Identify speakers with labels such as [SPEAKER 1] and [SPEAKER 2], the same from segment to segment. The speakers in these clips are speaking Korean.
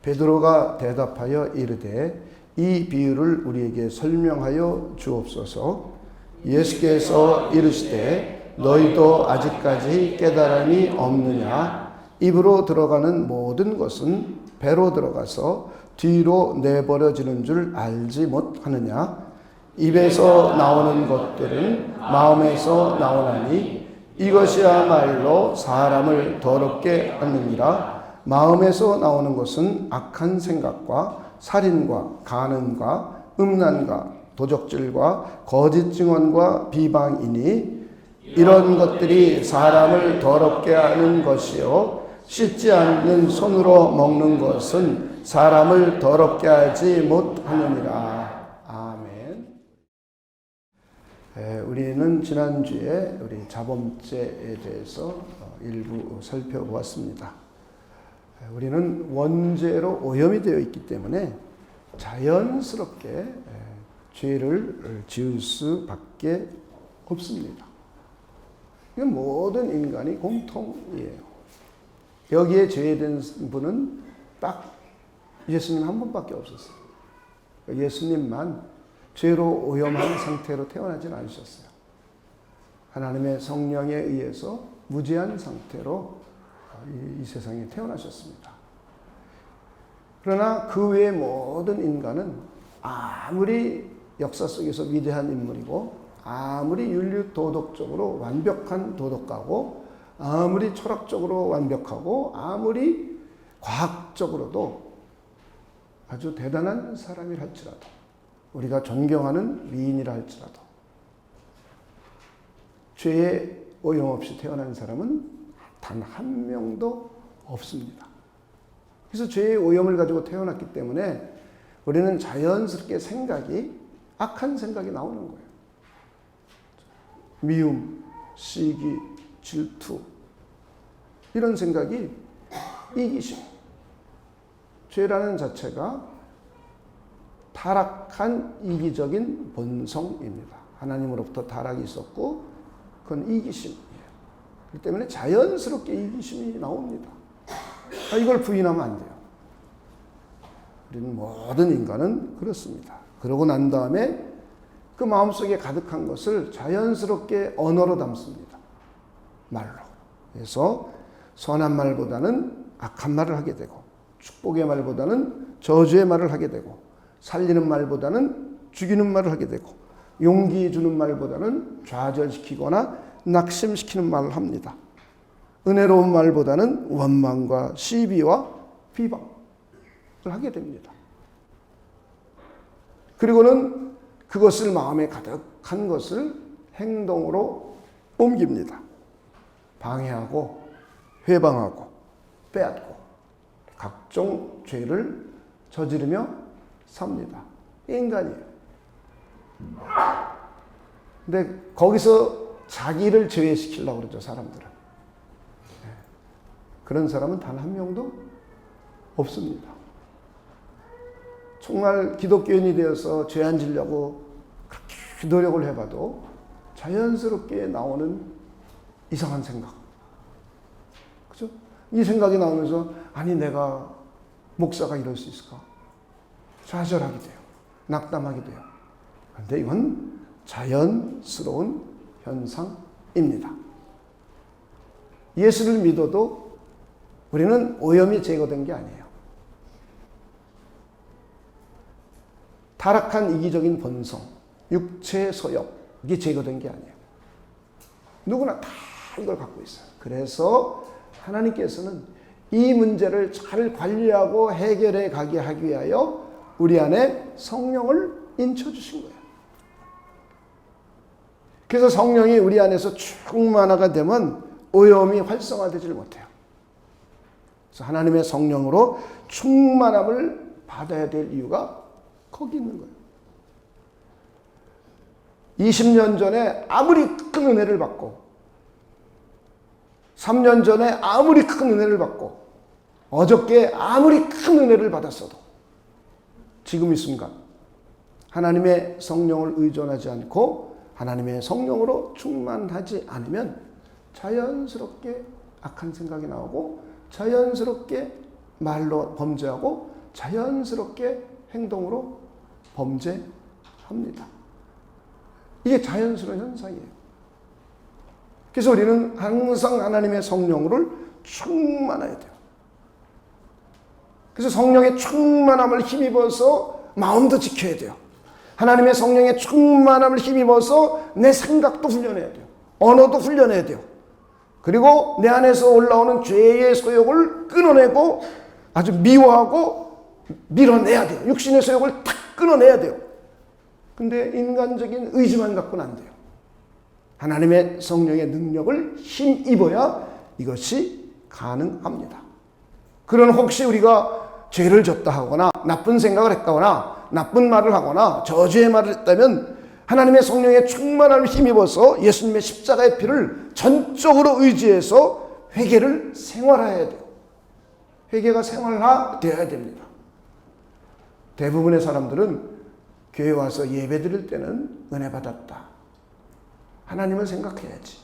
[SPEAKER 1] 베드로가 대답하여 이르되 이 비유를 우리에게 설명하여 주옵소서. 예수께서 이르시되 너희도 아직까지 깨달음이 없느냐? 입으로 들어가는 모든 것은 배로 들어가서 뒤로 내버려지는 줄 알지 못하느냐? 입에서 나오는 것들은 마음에서 나오나니 이것이야말로 사람을 더럽게 하느니라. 마음에서 나오는 것은 악한 생각과 살인과 간음과 음란과 도적질과 거짓 증언과 비방이니 이런 것들이 사람을 더럽게 하는 것이요 씻지 않는 손으로 먹는 것은 사람을 더럽게 하지 못하느니라. 아멘. 우리는 지난주에 우리 자범죄에 대해서 일부 살펴보았습니다. 우리는 원죄로 오염이 되어 있기 때문에 자연스럽게 죄를 지을 수밖에 없습니다. 이건 모든 인간이 공통이에요. 여기에 죄된 분은 딱 예수님 한 분밖에 없었어요. 예수님만 죄로 오염한 상태로 태어나진 않으셨어요. 하나님의 성령에 의해서 무죄한 상태로 이 세상에 태어나셨습니다. 그러나 그 외의 모든 인간은 아무리 역사 속에서 위대한 인물이고 아무리 윤리 도덕적으로 완벽한 도덕가고 아무리 철학적으로 완벽하고 아무리 과학적으로도 아주 대단한 사람이라 할지라도 우리가 존경하는 위인이라 할지라도 죄에 오염 없이 태어난 사람은 단 한 명도 없습니다. 그래서 죄의 오염을 가지고 태어났기 때문에 우리는 자연스럽게 악한 생각이 나오는 거예요. 미움, 시기, 질투 이런 생각이 이기심. 죄라는 자체가 타락한 이기적인 본성입니다. 하나님으로부터 타락이 있었고 그건 이기심이에요. 그렇기 때문에 자연스럽게 이기심이 나옵니다. 이걸 부인하면 안 돼요. 우리는 모든 인간은 그렇습니다. 그러고 난 다음에 그 마음속에 가득한 것을 자연스럽게 언어로 담습니다. 말로. 그래서 선한 말보다는 악한 말을 하게 되고 축복의 말보다는 저주의 말을 하게 되고 살리는 말보다는 죽이는 말을 하게 되고 용기 주는 말보다는 좌절시키거나 낙심시키는 말을 합니다. 은혜로운 말보다는 원망과 시비와 비방을 하게 됩니다. 그리고는 그것을 마음에 가득한 것을 행동으로 옮깁니다. 방해하고 회방하고 빼앗고 각종 죄를 저지르며 삽니다. 인간이에요. 근데 거기서 자기를 제외시키려고 그러죠, 사람들은. 그런 사람은 단 한 명도 없습니다. 정말 기독교인이 되어서 죄 안 지려고 그렇게 노력을 해봐도 자연스럽게 나오는 이상한 생각. 그죠? 이 생각이 나오면서 아니 내가 목사가 이럴 수 있을까? 좌절하게 돼요. 낙담하게 돼요. 그런데 이건 자연스러운 현상입니다. 예수를 믿어도 우리는 오염이 제거된 게 아니에요. 타락한 이기적인 본성, 육체의 소욕이 제거된 게 아니에요. 누구나 다 이걸 갖고 있어요. 그래서 하나님께서는 이 문제를 잘 관리하고 해결해 가게 하기 위하여 우리 안에 성령을 인쳐주신 거예요. 그래서 성령이 우리 안에서 충만하게 되면 오염이 활성화되질 못해요. 그래서 하나님의 성령으로 충만함을 받아야 될 이유가 거기 있는 거예요. 20년 전에 아무리 큰 은혜를 받고 3년 전에 아무리 큰 은혜를 받고 어저께 아무리 큰 은혜를 받았어도 지금 이 순간 하나님의 성령을 의존하지 않고 하나님의 성령으로 충만하지 않으면 자연스럽게 악한 생각이 나오고 자연스럽게 말로 범죄하고 자연스럽게 행동으로 범죄합니다. 이게 자연스러운 현상이에요. 그래서 우리는 항상 하나님의 성령을 충만해야 돼요. 그래서 성령의 충만함을 힘입어서 마음도 지켜야 돼요. 하나님의 성령의 충만함을 힘입어서 내 생각도 훈련해야 돼요. 언어도 훈련해야 돼요. 그리고 내 안에서 올라오는 죄의 소욕을 끊어내고 아주 미워하고 밀어내야 돼요. 육신의 소욕을 탁 끊어내야 돼요. 근데 인간적인 의지만 갖고는 안 돼요. 하나님의 성령의 능력을 힘입어야 이것이 가능합니다. 그런 혹시 우리가 죄를 졌다 하거나 나쁜 생각을 했다거나 나쁜 말을 하거나 저주의 말을 했다면 하나님의 성령의 충만함을 힘입어서 예수님의 십자가의 피를 전적으로 의지해서 회개를 생활해야 돼요. 회개가 생활화되어야 됩니다. 대부분의 사람들은 교회 와서 예배 드릴 때는 은혜 받았다. 하나님을 생각해야지.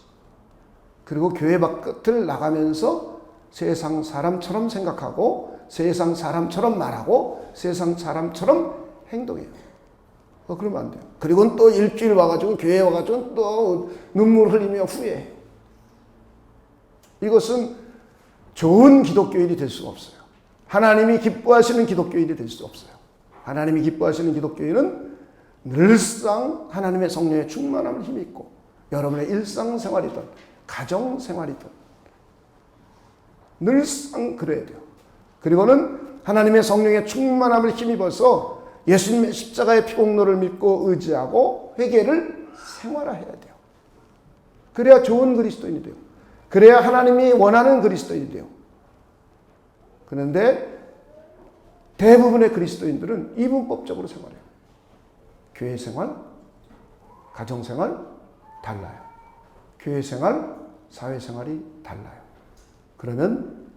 [SPEAKER 1] 그리고 교회 바깥을 나가면서 세상 사람처럼 생각하고 세상 사람처럼 말하고 세상 사람처럼 행동해요. 그러면 안 돼요. 그리고는 또 일주일 와가지고 교회 와가지고 또 눈물 흘리며 후회해요. 이것은 좋은 기독교인이 될 수가 없어요. 하나님이 기뻐하시는 기독교인이 될 수 없어요. 하나님이 기뻐하시는 기독교인은 늘상 하나님의 성령의 충만함을 힘입고 여러분의 일상생활이든 가정생활이든 늘상 그래야 돼요. 그리고는 하나님의 성령의 충만함을 힘입어서 예수님의 십자가의 피공로를 믿고 의지하고 회개를 생활화해야 돼요. 그래야 좋은 그리스도인이 돼요. 그래야 하나님이 원하는 그리스도인이 돼요. 그런데 대부분의 그리스도인들은 이분법적으로 생활해요. 교회 생활, 가정 생활 달라요. 교회 생활, 사회 생활이 달라요. 그러면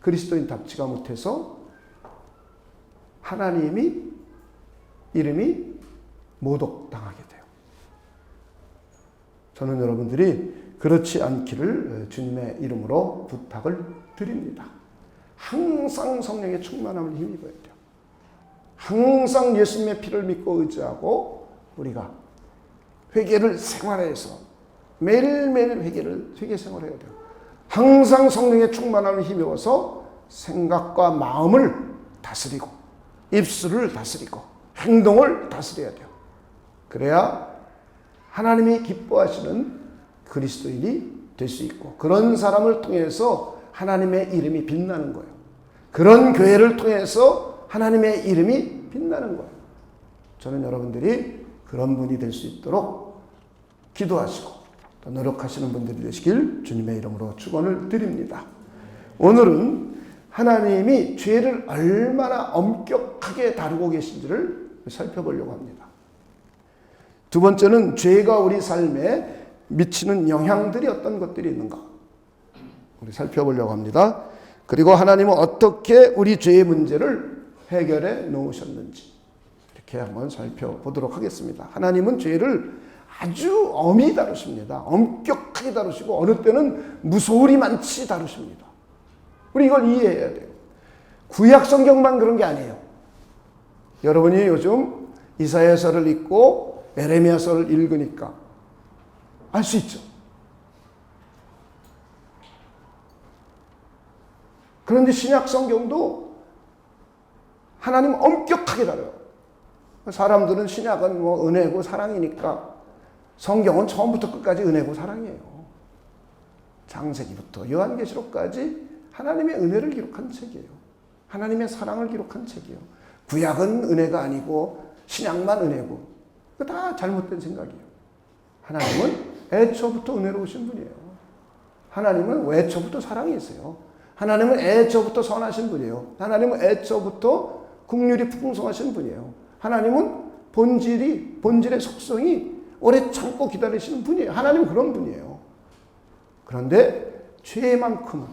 [SPEAKER 1] 그리스도인답지가 못해서 하나님이 이름이 모독당하게 돼요. 저는 여러분들이 그렇지 않기를 주님의 이름으로 부탁을 드립니다. 항상 성령의 충만함을 힘입어야 돼요. 항상 예수님의 피를 믿고 의지하고 우리가 회개를 생활해서 매일매일 회개 생활해야 돼요. 항상 성령의 충만함을 힘입어서 생각과 마음을 다스리고 입술을 다스리고 행동을 다스려야 돼요. 그래야 하나님이 기뻐하시는 그리스도인이 될 수 있고 그런 사람을 통해서 하나님의 이름이 빛나는 거예요. 그런 교회를 통해서 하나님의 이름이 빛나는 거예요. 저는 여러분들이 그런 분이 될 수 있도록 기도하시고 또 노력하시는 분들이 되시길 주님의 이름으로 축원을 드립니다. 오늘은 하나님이 죄를 얼마나 엄격하게 다루고 계신지를 살펴보려고 합니다. 두 번째는 죄가 우리 삶에 미치는 영향들이 어떤 것들이 있는가 우리 살펴보려고 합니다. 그리고 하나님은 어떻게 우리 죄의 문제를 해결해 놓으셨는지 이렇게 한번 살펴보도록 하겠습니다. 하나님은 죄를 아주 엄히 다루십니다. 엄격하게 다루시고 어느 때는 무소리 많이 다루십니다. 우리 이걸 이해해야 돼요. 구약 성경만 그런 게 아니에요. 여러분이 요즘 이사야서를 읽고 에레미야서를 읽으니까 알 수 있죠. 그런데 신약 성경도 하나님 엄격하게 다뤄요. 사람들은 신약은 뭐 은혜고 사랑이니까 성경은 처음부터 끝까지 은혜고 사랑이에요. 창세기부터 요한계시록까지 하나님의 은혜를 기록한 책이에요. 하나님의 사랑을 기록한 책이에요. 구약은 은혜가 아니고 신약만 은혜고 그거 다 잘못된 생각이에요. 하나님은 애초부터 은혜로우신 분이에요. 하나님은 애초부터 사랑이 있어요. 하나님은 애초부터 선하신 분이에요. 하나님은 애초부터 긍휼이 풍성하신 분이에요. 하나님은 본질의 속성이 오래 참고 기다리시는 분이에요. 하나님은 그런 분이에요. 그런데 죄만큼은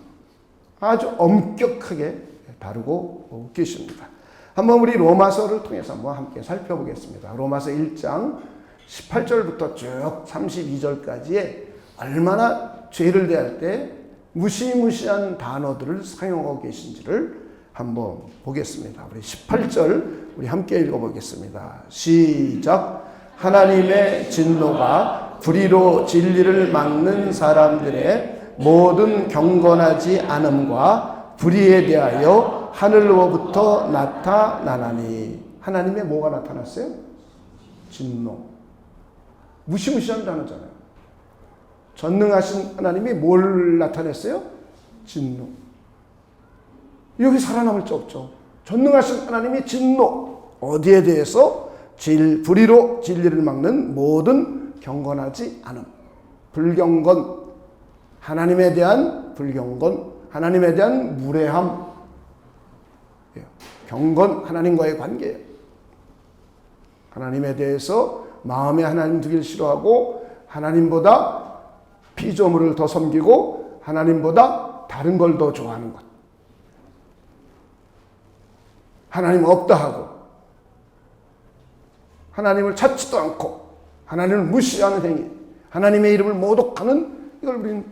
[SPEAKER 1] 아주 엄격하게 다루고 계십니다. 한번 우리 로마서를 통해서 한번 함께 살펴보겠습니다. 로마서 1장 18절부터 쭉 32절까지에 얼마나 죄를 대할 때 무시무시한 단어들을 사용하고 계신지를 한번 보겠습니다. 우리 18절 우리 함께 읽어보겠습니다. 시작. 하나님의 진노가 불의로 진리를 막는 사람들의 모든 경건하지 않음과 불의에 대하여 하늘로부터 나타나나니. 하나님의 뭐가 나타났어요? 진노. 무시무시한 단어잖아요. 전능하신 하나님이 뭘 나타냈어요? 진노. 여기 살아남을 수 없죠. 전능하신 하나님이 진노. 어디에 대해서? 불의로 진리를 막는 모든 경건하지 않음. 불경건. 하나님에 대한 불경건. 하나님에 대한 무례함. 경건, 하나님과의 관계예요. 하나님에 대해서 마음에 하나님 두기를 싫어하고 하나님보다 피조물을 더 섬기고 하나님보다 다른 걸 더 좋아하는 것. 하나님 없다 하고 하나님을 찾지도 않고 하나님을 무시하는 행위, 하나님의 이름을 모독하는, 이걸 우리는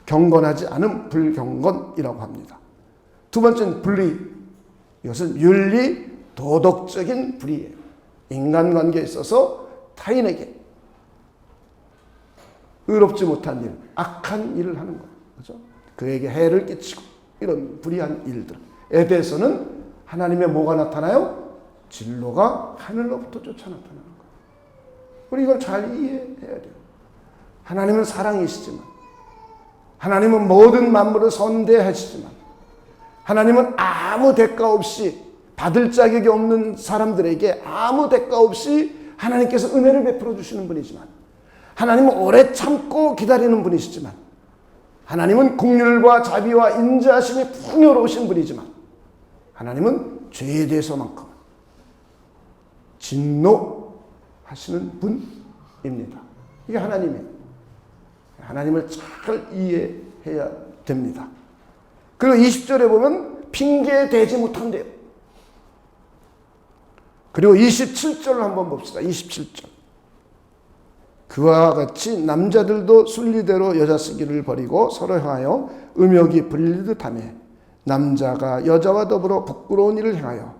[SPEAKER 1] 경건하지 않은 불경건이라고 합니다. 두 번째는 불의. 이것은 윤리, 도덕적인 불의예요. 인간관계에 있어서 타인에게 의롭지 못한 일, 악한 일을 하는 것, 그렇죠? 그에게 해를 끼치고 이런 불의한 일들에 대해서는 하나님의 뭐가 나타나요? 진노가 하늘로부터 쫓아 나타나는 거예요. 우리 이걸 잘 이해해야 돼요. 하나님은 사랑이시지만, 하나님은 모든 만물을 선대하시지만, 하나님은 아무 대가 없이, 받을 자격이 없는 사람들에게 아무 대가 없이 하나님께서 은혜를 베풀어 주시는 분이지만, 하나님은 오래 참고 기다리는 분이시지만, 하나님은 긍휼과 자비와 인자하심이 풍요로우신 분이지만, 하나님은 죄에 대해서만큼은 진노하시는 분입니다. 이게 하나님이에요. 하나님을 잘 이해해야 됩니다. 그리고 20절에 보면 핑계 대지 못한대요. 그리고 27절을 한번 봅시다. 27절. 그와 같이 남자들도 순리대로 여자 쓰기를 버리고 서로 향하여 음욕이 불리듯 하며 남자가 여자와 더불어 부끄러운 일을 행하여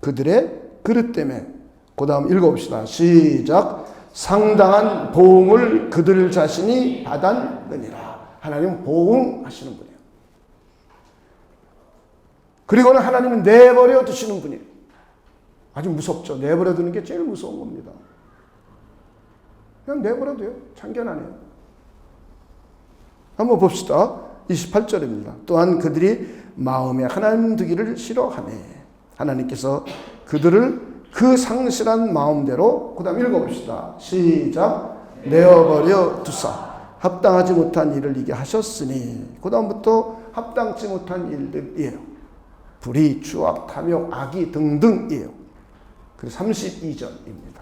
[SPEAKER 1] 그들의 그릇 때문에, 그 다음 읽어봅시다. 시작. 상당한 보응을 그들 자신이 받았느니라. 하나님은 보응하시는 분이에요. 그리고는 하나님은 내버려 두시는 분이에요. 아주 무섭죠. 내버려 두는 게 제일 무서운 겁니다. 그냥 내버려 둬요. 참견하네요. 한번 봅시다. 28절입니다. 또한 그들이 마음에 하나님 두기를 싫어하네. 하나님께서 그들을 그 상실한 마음대로, 그 다음 읽어봅시다. 시작. 내어버려 두사 합당하지 못한 일을 이게 하셨으니. 그 다음부터 합당치 못한 일들이에요. 불의, 추악, 탐욕, 악의 등등이에요. 그리고 32절입니다.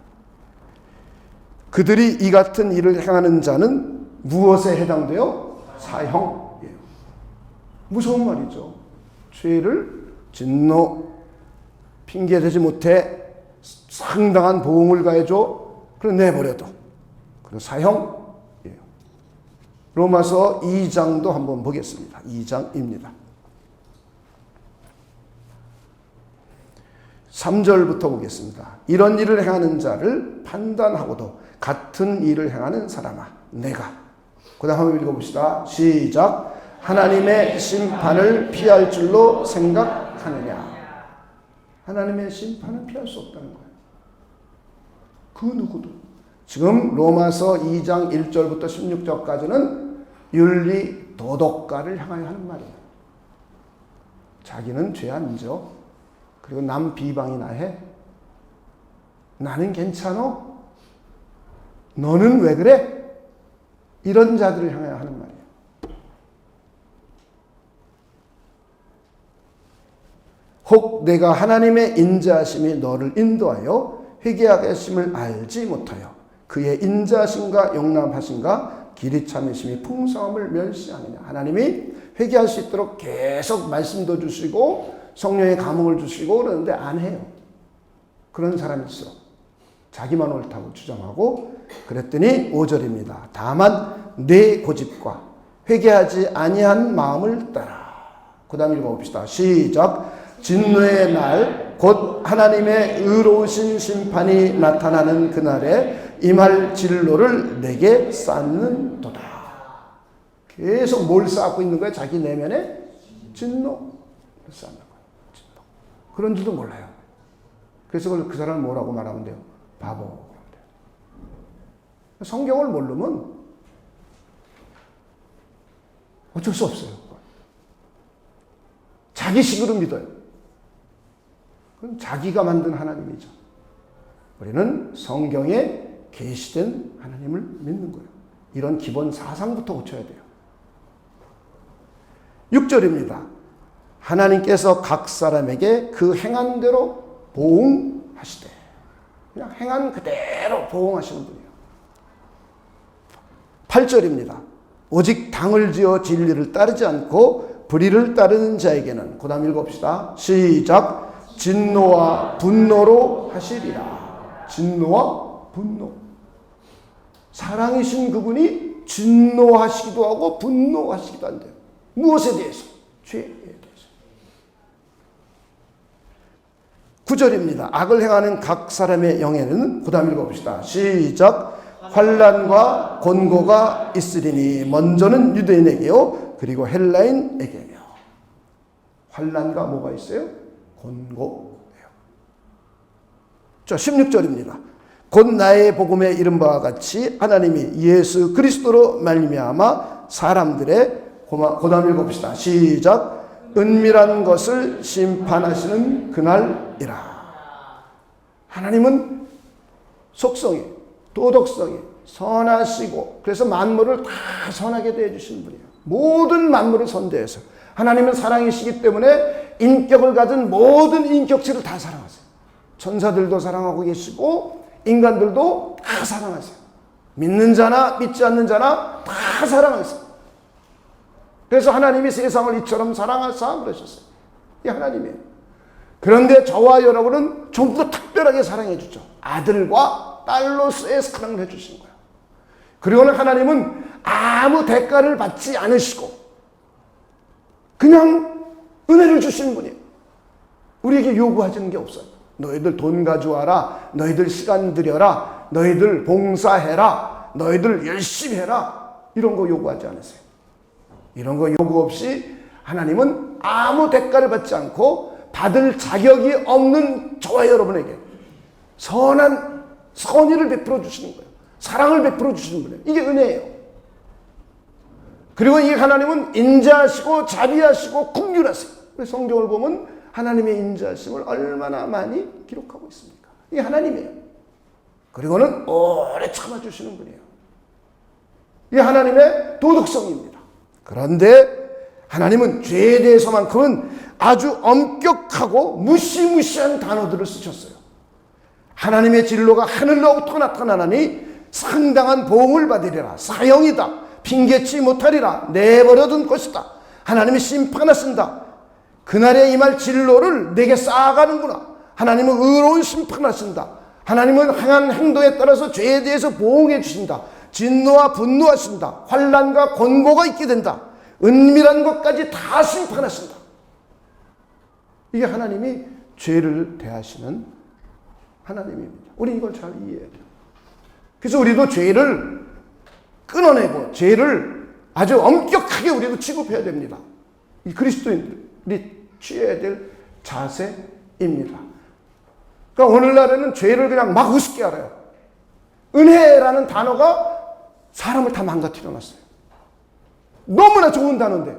[SPEAKER 1] 그들이 이 같은 일을 행하는 자는 무엇에 해당돼요? 사형이에요. 무서운 말이죠. 죄를 진노, 핑계대지 못해 상당한 보응을 가해줘. 그럼 내버려둬. 그리고 사형이에요. 로마서 2장도 한번 보겠습니다. 2장입니다. 3절부터 보겠습니다. 이런 일을 행하는 자를 판단하고도 같은 일을 행하는 사람아, 내가. 그 다음 한번 읽어봅시다. 시작. 하나님의 심판을 피할 줄로 생각하느냐. 하나님의 심판을 피할 수 없다는 거예요. 그 누구도. 지금 로마서 2장 1절부터 16절까지는 윤리 도덕가를 향하여 하는 말이에요. 자기는 죄 안 져. 그리고 남 비방이나 해. 나는 괜찮어? 너는 왜 그래? 이런 자들을 향하여 하는 말이에요. 혹 내가 하나님의 인자하심이 너를 인도하여 회개하게 하심을 알지 못하여 그의 인자하심과 용납하심과 길이 참으심이 풍성함을 멸시하느냐. 하나님이 회개할 수 있도록 계속 말씀도 주시고 성령의 감흥을 주시고 그러는데 안 해요. 그런 사람일수록 자기만 옳다고 주장하고. 그랬더니 5절입니다. 다만 내 고집과 회개하지 아니한 마음을 따라. 그 다음 읽어봅시다. 시작. 진노의 날 곧 하나님의 의로우신 심판이 나타나는 그날에 임할 진로를 내게 쌓는도다. 계속 뭘 쌓고 있는 거야? 자기 내면에 진노를 쌓는 거야. 진노. 그런 줄도 몰라요. 그래서 그 사람을 뭐라고 말하면 돼요? 바보. 성경을 모르면 어쩔 수 없어요. 자기식으로 믿어요. 그건 자기가 만든 하나님이죠. 우리는 성경에 계시된 하나님을 믿는 거예요. 이런 기본 사상부터 고쳐야 돼요. 6절입니다. 하나님께서 각 사람에게 그 행한 대로 보응하시되. 그냥 행한 그대로 보응하시는 분이에요. 8절입니다. 오직 당을 지어 진리를 따르지 않고 불의를 따르는 자에게는, 그 다음 읽읍시다. 시작. 진노와 분노로 하시리라. 진노와 분노. 사랑이신 그분이 진노하시기도 하고 분노하시기도 한대요. 무엇에 대해서? 죄에 대해서. 9절입니다. 악을 행하는 각 사람의 영에는, 그 다음 읽어봅시다. 시작. 환난과 곤고가 있으리니 먼저는 유대인에게요 그리고 헬라인에게며. 환난과 뭐가 있어요? 곤고예요. 자, 16절입니다. 곧 나의 복음에 이른 바와 같이 하나님이 예수 그리스도로 말미암아 사람들의, 고담 읽어봅시다. 시작. 은밀한 것을 심판하시는 그날이라. 하나님은 속성이, 도덕성이 선하시고, 그래서 만물을 다 선하게 대해주시는 분이에요. 모든 만물을 선대해서. 하나님은 사랑이시기 때문에 인격을 가진 모든 인격체를 다 사랑하세요. 천사들도 사랑하고 계시고 인간들도 다 사랑하세요. 믿는 자나 믿지 않는 자나 다 사랑하세요. 그래서 하나님이 세상을 이처럼 사랑하사 그러셨어요. 이게 하나님이에요. 그런데 저와 여러분은 좀 더 특별하게 사랑해 주죠. 아들과 딸로서의 사랑을 해 주신 거예요. 그리고는 하나님은 아무 대가를 받지 않으시고 그냥 은혜를 주시는 분이에요. 우리에게 요구하시는 게 없어요. 너희들 돈 가져와라. 너희들 시간 들여라. 너희들 봉사해라. 너희들 열심히 해라. 이런 거 요구하지 않으세요. 이런 거 요구 없이 하나님은 아무 대가를 받지 않고 받을 자격이 없는 저와 여러분에게 선한 선의를 베풀어 주시는 거예요. 사랑을 베풀어 주시는 분이에요. 이게 은혜예요. 그리고 이 하나님은 인자하시고 자비하시고 긍휼하세요. 성경을 보면 하나님의 인자하심을 얼마나 많이 기록하고 있습니까? 이게 하나님이에요. 그리고는 오래 참아주시는 분이에요. 이게 하나님의 도덕성입니다. 그런데 하나님은 죄에 대해서만큼은 아주 엄격하고 무시무시한 단어들을 쓰셨어요. 하나님의 진로가 하늘로부터 나타나니 상당한 보응을 받으리라. 사형이다. 핑계치 못하리라. 내버려둔 것이다. 하나님이 심판하신다. 그날에 임할 진로를 내게 쌓아가는구나. 하나님은 의로운 심판하신다. 하나님은 행한 행동에 따라서 죄에 대해서 보응해 주신다. 진노와 분노하신다. 환난과 곤고가 있게 된다. 은밀한 것까지 다 심판하신다. 이게 하나님이 죄를 대하시는 하나님입니다. 우리 이걸 잘 이해해야 돼요. 그래서 우리도 죄를 끊어내고 죄를 아주 엄격하게 우리도 취급해야 됩니다. 이 그리스도인들이 취해야 될 자세입니다. 그러니까 오늘날에는 죄를 그냥 막 우습게 알아요. 은혜라는 단어가 사람을 다 망가뜨려 놨어요. 너무나 좋은 단어인데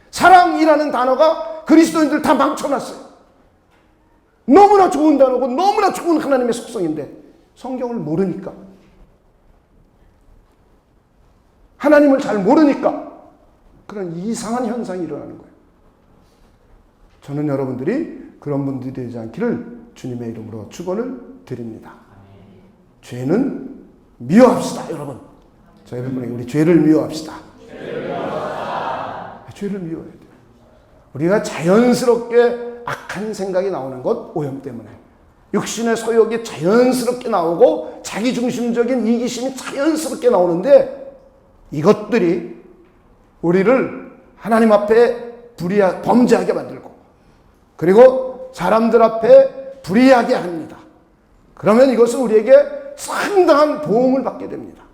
[SPEAKER 1] 사랑이라는 단어가 그리스도인들 다 망쳐놨어요. 너무나 좋은 단어고 너무나 좋은 하나님의 속성인데 성경을 모르니까, 하나님을 잘 모르니까 그런 이상한 현상이 일어나는 거예요. 저는 여러분들이 그런 분들이 되지 않기를 주님의 이름으로 축원을 드립니다. 죄는 미워합시다, 여러분. 저 여러분에게 우리 죄를 미워합시다. 죄를 미워해야 돼요. 우리가 자연스럽게 악한 생각이 나오는 것, 오염 때문에. 육신의 소욕이 자연스럽게 나오고 자기중심적인 이기심이 자연스럽게 나오는데 이것들이 우리를 하나님 앞에 범죄하게 만들고 그리고 사람들 앞에 불의하게 합니다. 그러면 이것은 우리에게 상당한 보응을 받게 됩니다.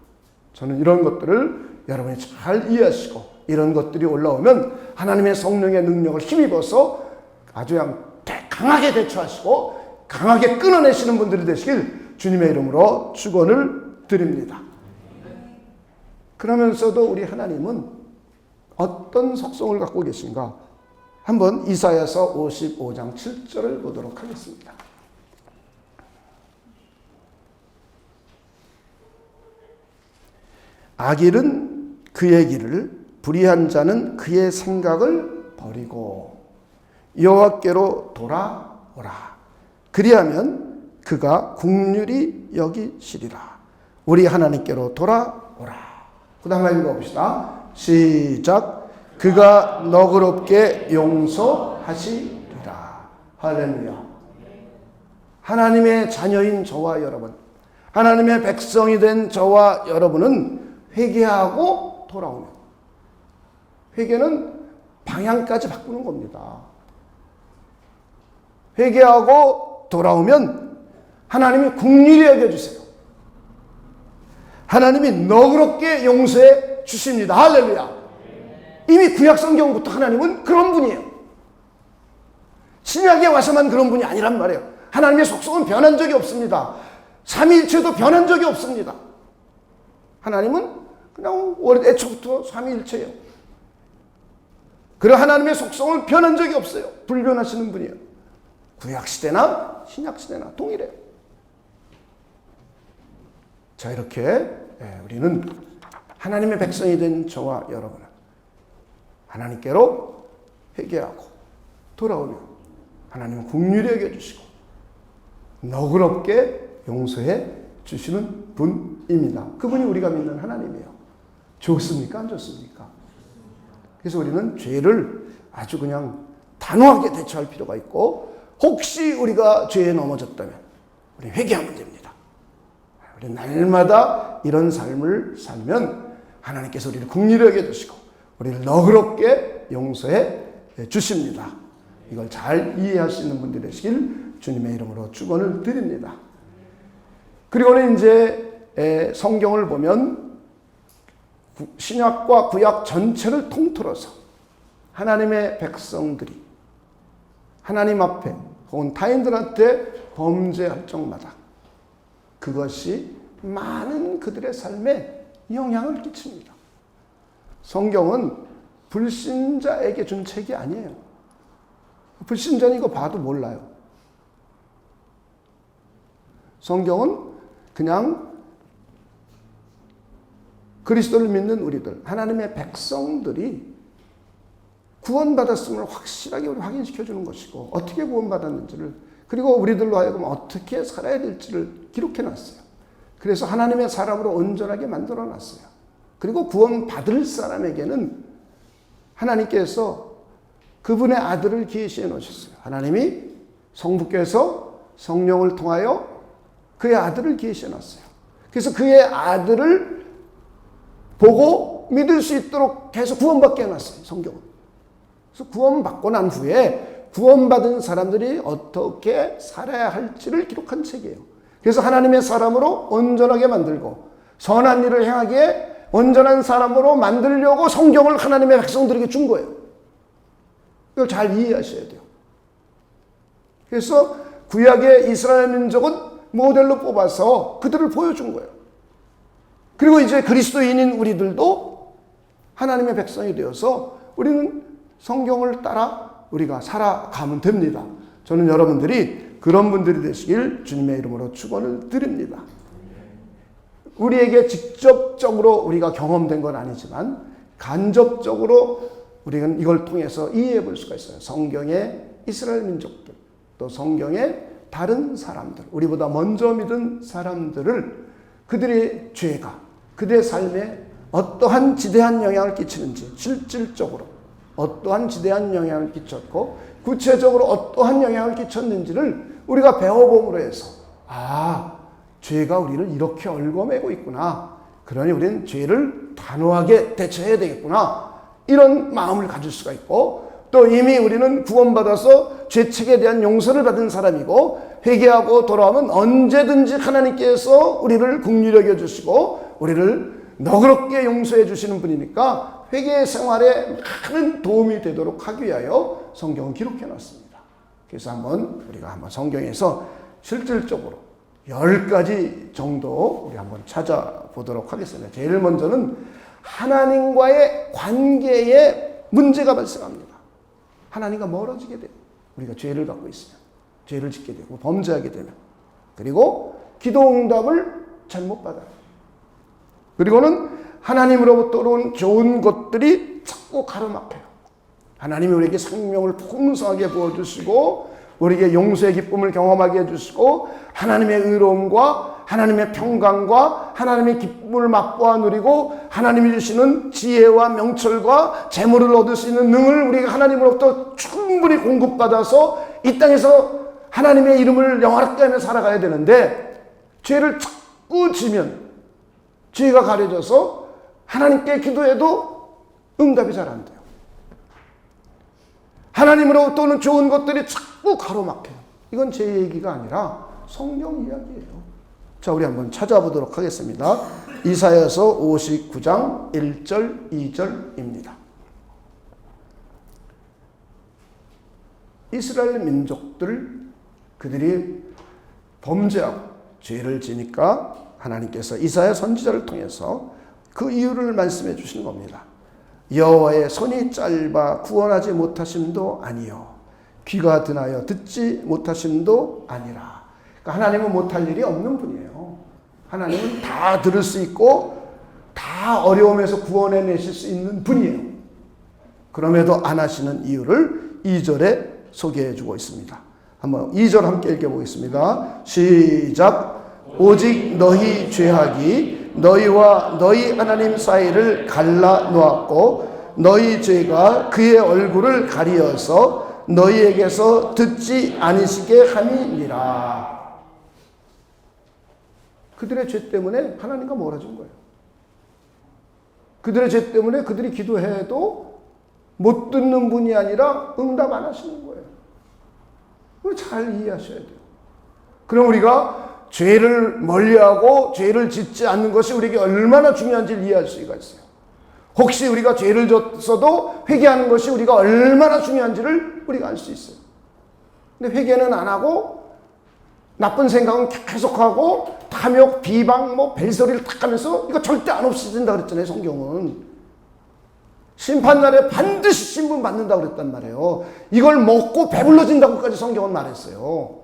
[SPEAKER 1] 저는 이런 것들을 여러분이 잘 이해하시고 이런 것들이 올라오면 하나님의 성령의 능력을 힘입어서 아주 그냥 강하게 대처하시고 강하게 끊어내시는 분들이 되시길 주님의 이름으로 축원을 드립니다. 그러면서도 우리 하나님은 어떤 속성을 갖고 계신가? 한번 이사야서 55장 7절을 보도록 하겠습니다. 악일은 그의 길을, 불의한 자는 그의 생각을 버리고 여호와께로 돌아오라. 그리하면 그가 긍휼히 여기시리라. 우리 하나님께로 돌아오라. 그 다음 한번 읽어봅시다. 시작. 그가 너그럽게 용서하시리라. 할렐루야. 하나님의 자녀인 저와 여러분, 하나님의 백성이 된 저와 여러분은 회개하고 돌아오면, 회개는 방향까지 바꾸는 겁니다. 회개하고 돌아오면 하나님이 긍휼히 여겨주세요. 하나님이 너그럽게 용서해 주십니다. 할렐루야. 이미 구약성경부터 하나님은 그런 분이에요. 신약에 와서만 그런 분이 아니란 말이에요. 하나님의 속성은 변한 적이 없습니다. 삼위일체도 변한 적이 없습니다. 하나님은 그냥 애초부터 삼위일체예요. 그리고 하나님의 속성은 변한 적이 없어요. 불변하시는 분이에요. 구약시대나 신약시대나 동일해요. 자, 이렇게 우리는 하나님의 백성이 된 저와 여러분은 하나님께로 회개하고 돌아오면 하나님은 긍휼히 여겨주시고 너그럽게 용서해 주시는 분입니다. 그분이 우리가 믿는 하나님이에요. 좋습니까? 안 좋습니까? 그래서 우리는 죄를 아주 그냥 단호하게 대처할 필요가 있고, 혹시 우리가 죄에 넘어졌다면 우리 회개하면 됩니다. 우리 날마다 이런 삶을 살면 하나님께서 우리를 긍휼히 여겨주시고 우리를 너그럽게 용서해 주십니다. 이걸 잘 이해할 수 있는 분들이 되시길 주님의 이름으로 축원을 드립니다. 그리고는 이제 성경을 보면 신약과 구약 전체를 통틀어서 하나님의 백성들이 하나님 앞에 혹은 타인들한테 범죄할 적마다 그것이 많은 그들의 삶에 영향을 끼칩니다. 성경은 불신자에게 준 책이 아니에요. 불신자는 이거 봐도 몰라요. 성경은 그냥 그리스도를 믿는 우리들, 하나님의 백성들이 구원받았음을 확실하게 우리 확인시켜주는 것이고, 어떻게 구원받았는지를, 그리고 우리들로 하여금 어떻게 살아야 될지를 기록해놨어요. 그래서 하나님의 사람으로 온전하게 만들어놨어요. 그리고 구원받을 사람에게는 하나님께서 그분의 아들을 계시해 놓으셨어요. 하나님이 성부께서 성령을 통하여 그의 아들을 계시해 놨어요. 그래서 그의 아들을 보고 믿을 수 있도록 해서 구원받게 해놨어요. 성경은. 그래서 구원받고 난 후에 구원받은 사람들이 어떻게 살아야 할지를 기록한 책이에요. 그래서 하나님의 사람으로 온전하게 만들고 선한 일을 행하기에 온전한 사람으로 만들려고 성경을 하나님의 백성들에게 준 거예요. 이걸 잘 이해하셔야 돼요. 그래서 구약의 이스라엘 민족은 모델로 뽑아서 그들을 보여준 거예요. 그리고 이제 그리스도인인 우리들도 하나님의 백성이 되어서 우리는 성경을 따라 우리가 살아가면 됩니다. 저는 여러분들이 그런 분들이 되시길 주님의 이름으로 축원을 드립니다. 우리에게 직접적으로 우리가 경험된 건 아니지만 간접적으로 우리는 이걸 통해서 이해해 볼 수가 있어요. 성경의 이스라엘 민족들, 또 성경의 다른 사람들, 우리보다 먼저 믿은 사람들을 그들의 죄가 그들의 삶에 어떠한 지대한 영향을 끼치는지, 실질적으로 어떠한 지대한 영향을 끼쳤고 구체적으로 어떠한 영향을 끼쳤는지를 우리가 배워봄으로 해서 죄가 우리를 이렇게 얽어매고 있구나. 그러니 우리는 죄를 단호하게 대처해야 되겠구나. 이런 마음을 가질 수가 있고, 또 이미 우리는 구원받아서 죄책에 대한 용서를 받은 사람이고 회개하고 돌아오면 언제든지 하나님께서 우리를 긍휼히 여겨주시고 우리를 너그럽게 용서해 주시는 분이니까 회개 생활에 많은 도움이 되도록 하기 위하여 성경은 기록해 놨습니다. 그래서 우리가 한번 성경에서 실질적으로 10가지 정도 우리 한번 찾아보도록 하겠습니다. 제일 먼저는 하나님과의 관계에 문제가 발생합니다. 하나님과 멀어지게 돼요. 우리가 죄를 갖고 있으면, 죄를 짓게 되고 범죄하게 되면, 그리고 기도 응답을 잘못 받아요. 그리고는 하나님으로부터 온 좋은 것들이 자꾸 가로막혀요. 하나님이 우리에게 생명을 풍성하게 부어주시고 우리에게 용서의 기쁨을 경험하게 해주시고 하나님의 의로움과 하나님의 평강과 하나님의 기쁨을 맛보아 누리고 하나님이 주시는 지혜와 명철과 재물을 얻을 수 있는 능을 우리가 하나님으로부터 충분히 공급받아서 이 땅에서 하나님의 이름을 영화롭게 하며 살아가야 되는데 죄를 자꾸 지면 죄가 가려져서 하나님께 기도해도 응답이 잘 안 돼요. 하나님으로부터 오는 좋은 것들이 자꾸 가로막혀요. 이건 제 얘기가 아니라 성경 이야기예요. 자, 우리 한번 찾아보도록 하겠습니다. 이사야서 59장 1절 2절입니다. 이스라엘 민족들 그들이 범죄하고 죄를 지니까 하나님께서 이사야 선지자를 통해서 그 이유를 말씀해 주시는 겁니다. 여호와의 손이 짧아 구원하지 못하심도 아니요 귀가 드나여 듣지 못하심도 아니라. 그러니까 하나님은 못할 일이 없는 분이에요. 하나님은 다 들을 수 있고 다 어려움에서 구원해 내실 수 있는 분이에요. 그럼에도 안 하시는 이유를 2절에 소개해 주고 있습니다. 한번 2절 함께 읽어보겠습니다. 시작. 오직 너희 죄악이 너희와 너희 하나님 사이를 갈라 놓았고 너희 죄가 그의 얼굴을 가리어서 너희에게서 듣지 아니시게 함이니라. 그들의 죄 때문에 하나님과 멀어진 거예요. 그들의 죄 때문에 그들이 기도해도 못 듣는 분이 아니라 응답 안 하시는 거예요. 그걸 잘 이해하셔야 돼요. 그럼 우리가 죄를 멀리하고 죄를 짓지 않는 것이 우리에게 얼마나 중요한지를 이해할 수가 있어요. 혹시 우리가 죄를 졌어도 회개하는 것이 우리가 얼마나 중요한지를 우리가 알 수 있어요. 근데 회개는 안 하고 나쁜 생각은 계속하고 탐욕, 비방, 벨소리를 탁 하면서 이거 절대 안 없어진다 그랬잖아요. 성경은. 심판날에 반드시 신분 받는다고 그랬단 말이에요. 이걸 먹고 배불러진다고까지 성경은 말했어요.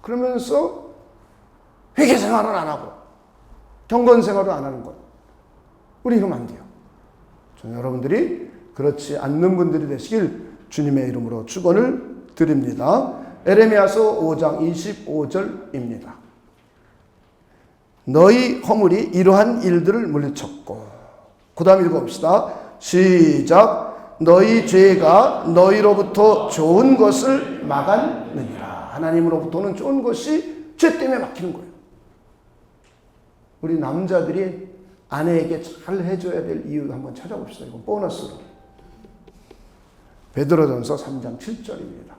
[SPEAKER 1] 그러면서 회개 생활은 안 하고 경건 생활을 안 하는 것. 우리 이러면 안 돼요. 저는 여러분들이 그렇지 않는 분들이 되시길 주님의 이름으로 축원을 드립니다. 에레미야서 5장 25절입니다. 너희 허물이 이러한 일들을 물리쳤고, 그 다음 읽어봅시다. 시작. 너희 죄가 너희로부터 좋은 것을 막았느니라. 하나님으로부터는 좋은 것이 죄 때문에 막히는 거예요. 우리 남자들이 아내에게 잘 해줘야 될 이유 한번 찾아봅시다. 이건 보너스로. 베드로전서 3장 7절입니다.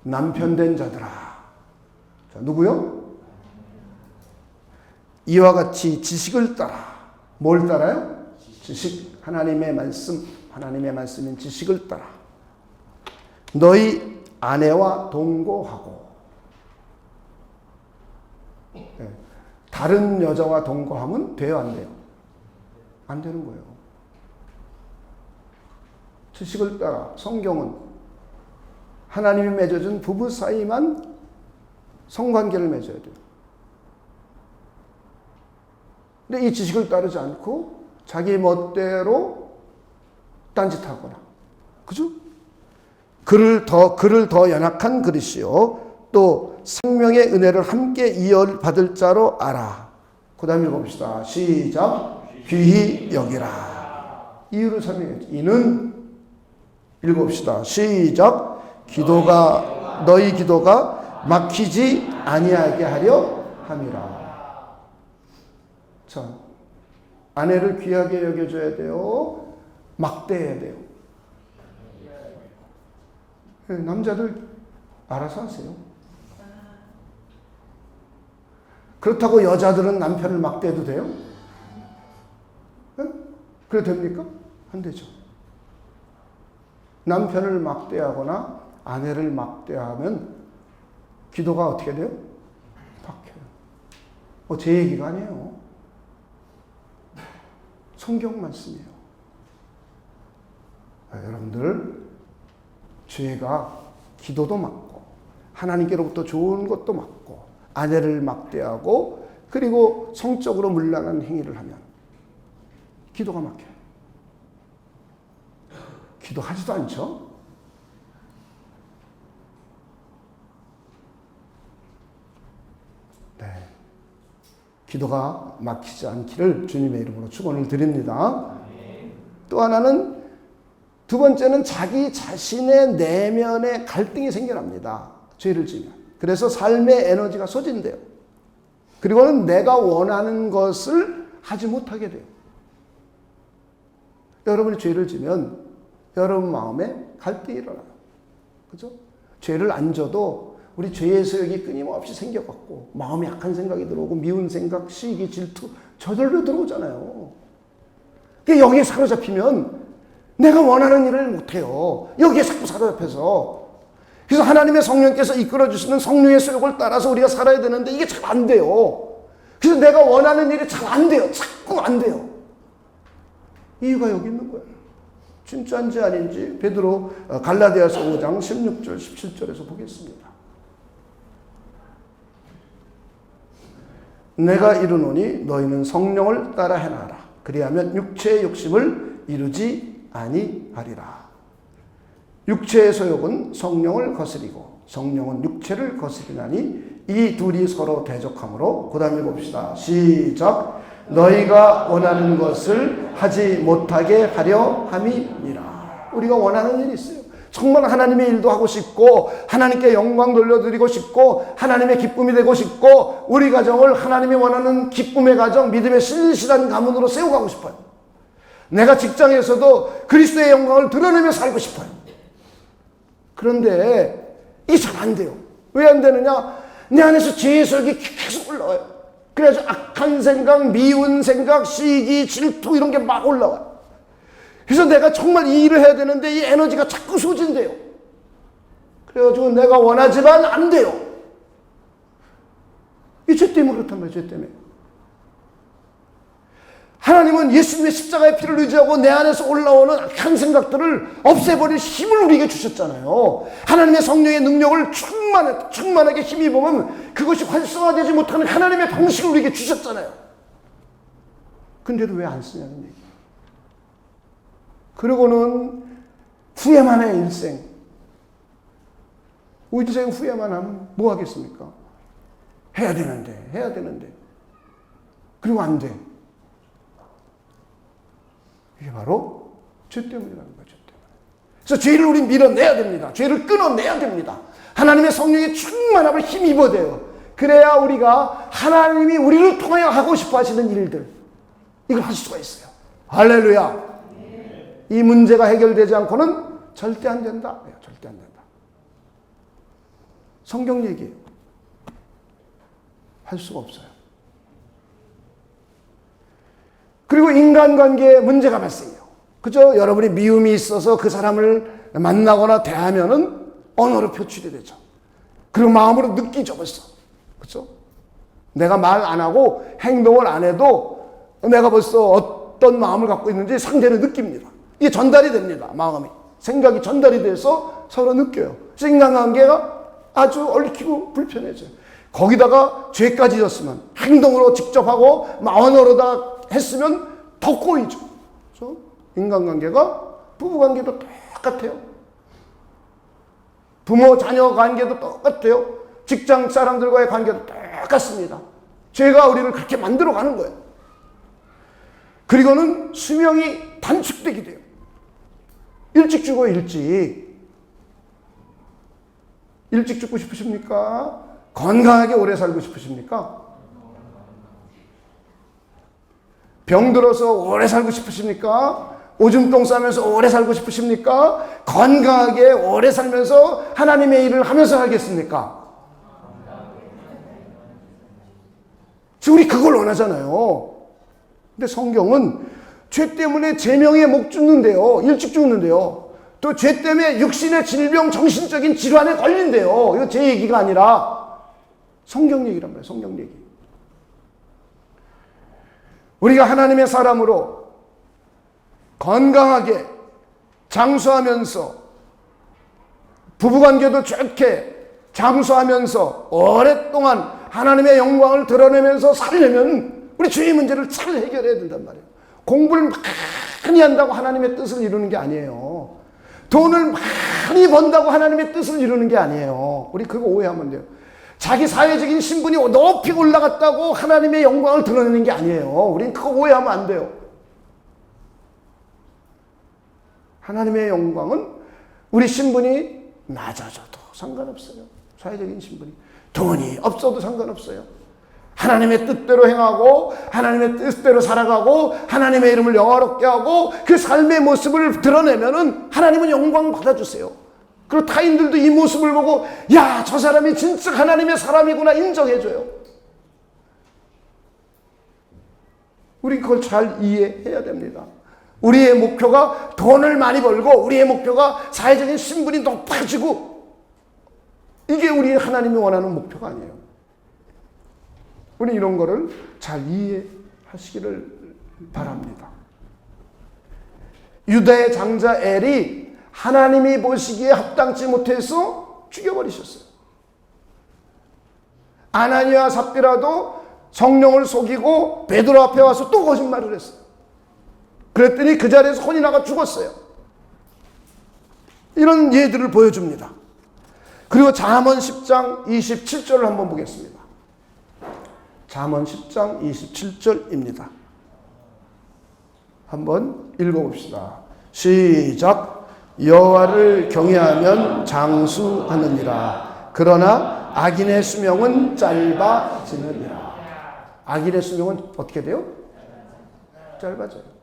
[SPEAKER 1] 남편된 자들아. 자, 누구요? 이와 같이 지식을 따라. 뭘 따라요? 지식. 하나님의 말씀. 하나님의 말씀인 지식을 따라. 너희 아내와 동거하고. 네. 다른 여자와 동거하면 돼요, 안 돼요? 안 되는 거예요. 지식을 따라. 성경은 하나님이 맺어준 부부 사이만 성관계를 맺어야 돼요. 근데 이 지식을 따르지 않고 자기 멋대로 딴짓하거나, 그죠? 그를 더 연약한 그릇이요 또 생명의 은혜를 함께 이어받을 자로 알아. 그 다음에 봅시다. 시작. 귀히 여기라. 이유를 설명해야지. 이는 읽어봅시다. 시작. 너희 기도가 막히지 아니하게 하려 함이라. 자, 아내를 귀하게 여겨줘야 돼요? 막대해야 돼요? 남자들 알아서 하세요. 그렇다고 여자들은 남편을 막대해도 돼요? 그래 됩니까? 안 되죠. 남편을 막대하거나 아내를 막대하면 기도가 어떻게 돼요? 박혀요. 제 얘기가 아니에요. 성경 말씀이에요. 여러분들, 죄가 기도도 막고 하나님께로부터 좋은 것도 막고 아내를 막대하고 그리고 성적으로 문란한 행위를 하면 기도가 막혀요. 기도하지도 않죠? 네. 기도가 막히지 않기를 주님의 이름으로 축원을 드립니다. 또 하나는, 두 번째는 자기 자신의 내면에 갈등이 생겨납니다. 죄를 지면. 그래서 삶의 에너지가 소진돼요. 그리고는 내가 원하는 것을 하지 못하게 돼요. 여러분이 죄를 지면 여러분 마음에 갈등이 일어나요. 그죠? 죄를 안 져도 우리 죄의 소욕이 끊임없이 생겨갖고 마음에 약한 생각이 들어오고 미운 생각, 시기, 질투 저절로 들어오잖아요. 여기에 사로잡히면 내가 원하는 일을 못해요. 여기에 자꾸 사로잡혀서. 그래서 하나님의 성령께서 이끌어주시는 성령의 소욕을 따라서 우리가 살아야 되는데 이게 잘 안 돼요. 그래서 내가 원하는 일이 잘 안 돼요. 자꾸 안 돼요. 이유가 여기 있는 거예요. 진짜인지 아닌지 베드로 갈라디아서 5장 16절 17절에서 보겠습니다. 내가 이르노니 너희는 성령을 따라 행하라. 그리하면 육체의 욕심을 이루지 아니하리라. 육체의 소욕은 성령을 거스리고 성령은 육체를 거스리나니 이 둘이 서로 대적하므로. 그 다음에 봅시다. 시작. 너희가 원하는 것을 하지 못하게 하려 함이니라. 우리가 원하는 일이 있어요. 정말 하나님의 일도 하고 싶고 하나님께 영광 돌려드리고 싶고 하나님의 기쁨이 되고 싶고 우리 가정을 하나님이 원하는 기쁨의 가정, 믿음의 신실한 가문으로 세워가고 싶어요. 내가 직장에서도 그리스도의 영광을 드러내며 살고 싶어요. 그런데 이게 잘 안 돼요. 왜 안 되느냐? 내 안에서 죄의 소욕이 계속 올라와요. 그래서 악한 생각, 미운 생각, 시기, 질투 이런 게 막 올라와요. 그래서 내가 정말 이 일을 해야 되는데 이 에너지가 자꾸 소진돼요. 그래가지고 내가 원하지만 안 돼요. 이 죄 때문에 그렇단 말이에요. 죄 때문에. 하나님은 예수님의 십자가의 피를 의지하고 내 안에서 올라오는 악한 생각들을 없애버릴 힘을 우리에게 주셨잖아요. 하나님의 성령의 능력을 충만하게 힘입으면 그것이 활성화되지 못하는 하나님의 방식을 우리에게 주셨잖아요. 근데도 왜 안 쓰냐는 얘기예요. 그러고는 후회만 해, 일생. 일생 후회만 하면 뭐 하겠습니까? 해야 되는데. 그리고 안 돼. 이게 바로 죄 때문이라는 거죠. 그래서 죄를 우리 밀어내야 됩니다. 죄를 끊어내야 됩니다. 하나님의 성령의 충만함을 힘입어야 돼요. 그래야 우리가 하나님이 우리를 통하여 하고 싶어 하시는 일들, 이걸 할 수가 있어요. 할렐루야. 이 문제가 해결되지 않고는 절대 안 된다. 절대 안 된다. 성경 얘기예요. 할 수가 없어요. 그리고 인간관계에 문제가 발생해요. 그죠? 여러분이 미움이 있어서 그 사람을 만나거나 대하면은 언어로 표출이 되죠. 그리고 마음으로 느끼죠, 벌써. 그죠? 내가 말 안 하고 행동을 안 해도 내가 벌써 어떤 마음을 갖고 있는지 상대는 느낍니다. 이게 전달이 됩니다, 마음이. 생각이 전달이 돼서 서로 느껴요. 그래서 인간관계가 아주 얽히고 불편해져요. 거기다가 죄까지 졌으면 행동으로 직접 하고 언어로다 했으면 더 꼬이죠. 그래서 인간관계가 부부관계도 똑같아요. 부모 자녀 관계도 똑같아요. 직장 사람들과의 관계도 똑같습니다. 죄가 우리를 그렇게 만들어가는 거예요. 그리고는 수명이 단축되게 돼요. 일찍 죽어요. 일찍 죽고 싶으십니까? 건강하게 오래 살고 싶으십니까? 병들어서 오래 살고 싶으십니까? 오줌똥 싸면서 오래 살고 싶으십니까? 건강하게 오래 살면서 하나님의 일을 하면서 살겠습니까? 지금 우리 그걸 원하잖아요. 근데 성경은 죄 때문에 제명에 못 죽는데요. 일찍 죽는데요. 또 죄 때문에 육신의 질병, 정신적인 질환에 걸린대요. 이거 제 얘기가 아니라 성경 얘기란 말이에요. 성경 얘기. 우리가 하나님의 사람으로 건강하게 장수하면서 부부관계도 좋게 장수하면서 오랫동안 하나님의 영광을 드러내면서 살려면 우리 죄의 문제를 잘 해결해야 된단 말이에요. 공부를 많이 한다고 하나님의 뜻을 이루는 게 아니에요. 돈을 많이 번다고 하나님의 뜻을 이루는 게 아니에요. 우리 그거 오해하면 돼요. 자기 사회적인 신분이 높이 올라갔다고 하나님의 영광을 드러내는 게 아니에요. 우린 그거 오해하면 안 돼요. 하나님의 영광은 우리 신분이 낮아져도 상관없어요. 사회적인 신분이. 돈이 없어도 상관없어요. 하나님의 뜻대로 행하고 하나님의 뜻대로 살아가고 하나님의 이름을 영화롭게 하고 그 삶의 모습을 드러내면은 하나님은 영광 받아주세요. 그리고 타인들도 이 모습을 보고 야, 저 사람이 진짜 하나님의 사람이구나 인정해줘요. 우리 그걸 잘 이해해야 됩니다. 우리의 목표가 돈을 많이 벌고 우리의 목표가 사회적인 신분이 높아지고 이게 우리 하나님이 원하는 목표가 아니에요. 우리 이런 거를 잘 이해하시기를 바랍니다. 유다의 장자 엘이 하나님이 보시기에 합당치 못해서 죽여버리셨어요. 아나니아 삽비라도 성령을 속이고 베드로 앞에 와서 또 거짓말을 했어요. 그랬더니 그 자리에서 혼이 나가 죽었어요. 이런 예들을 보여줍니다. 그리고 잠언 10장 27절을 한번 보겠습니다. 잠언 10장 27절입니다. 한번 읽어봅시다. 시작. 여호와를 경외하면 장수하느니라. 그러나 악인의 수명은 짧아지느니라. 악인의 수명은 어떻게 돼요? 짧아져요.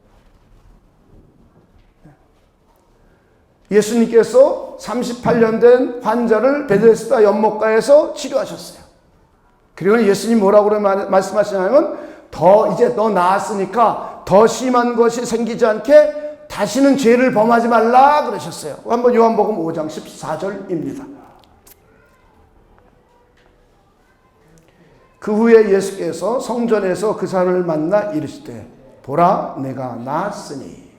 [SPEAKER 1] 예수님께서 38년 된 환자를 베데스다 연못가에서 치료하셨어요. 그리고 예수님 뭐라고 말씀하시냐면 더 이제 너 나았으니까 더 심한 것이 생기지 않게 다시는 죄를 범하지 말라 그러셨어요. 한번 요한복음 5장 14절입니다. 그 후에 예수께서 성전에서 그 사람을 만나 이르시되 보라 내가 나았으니.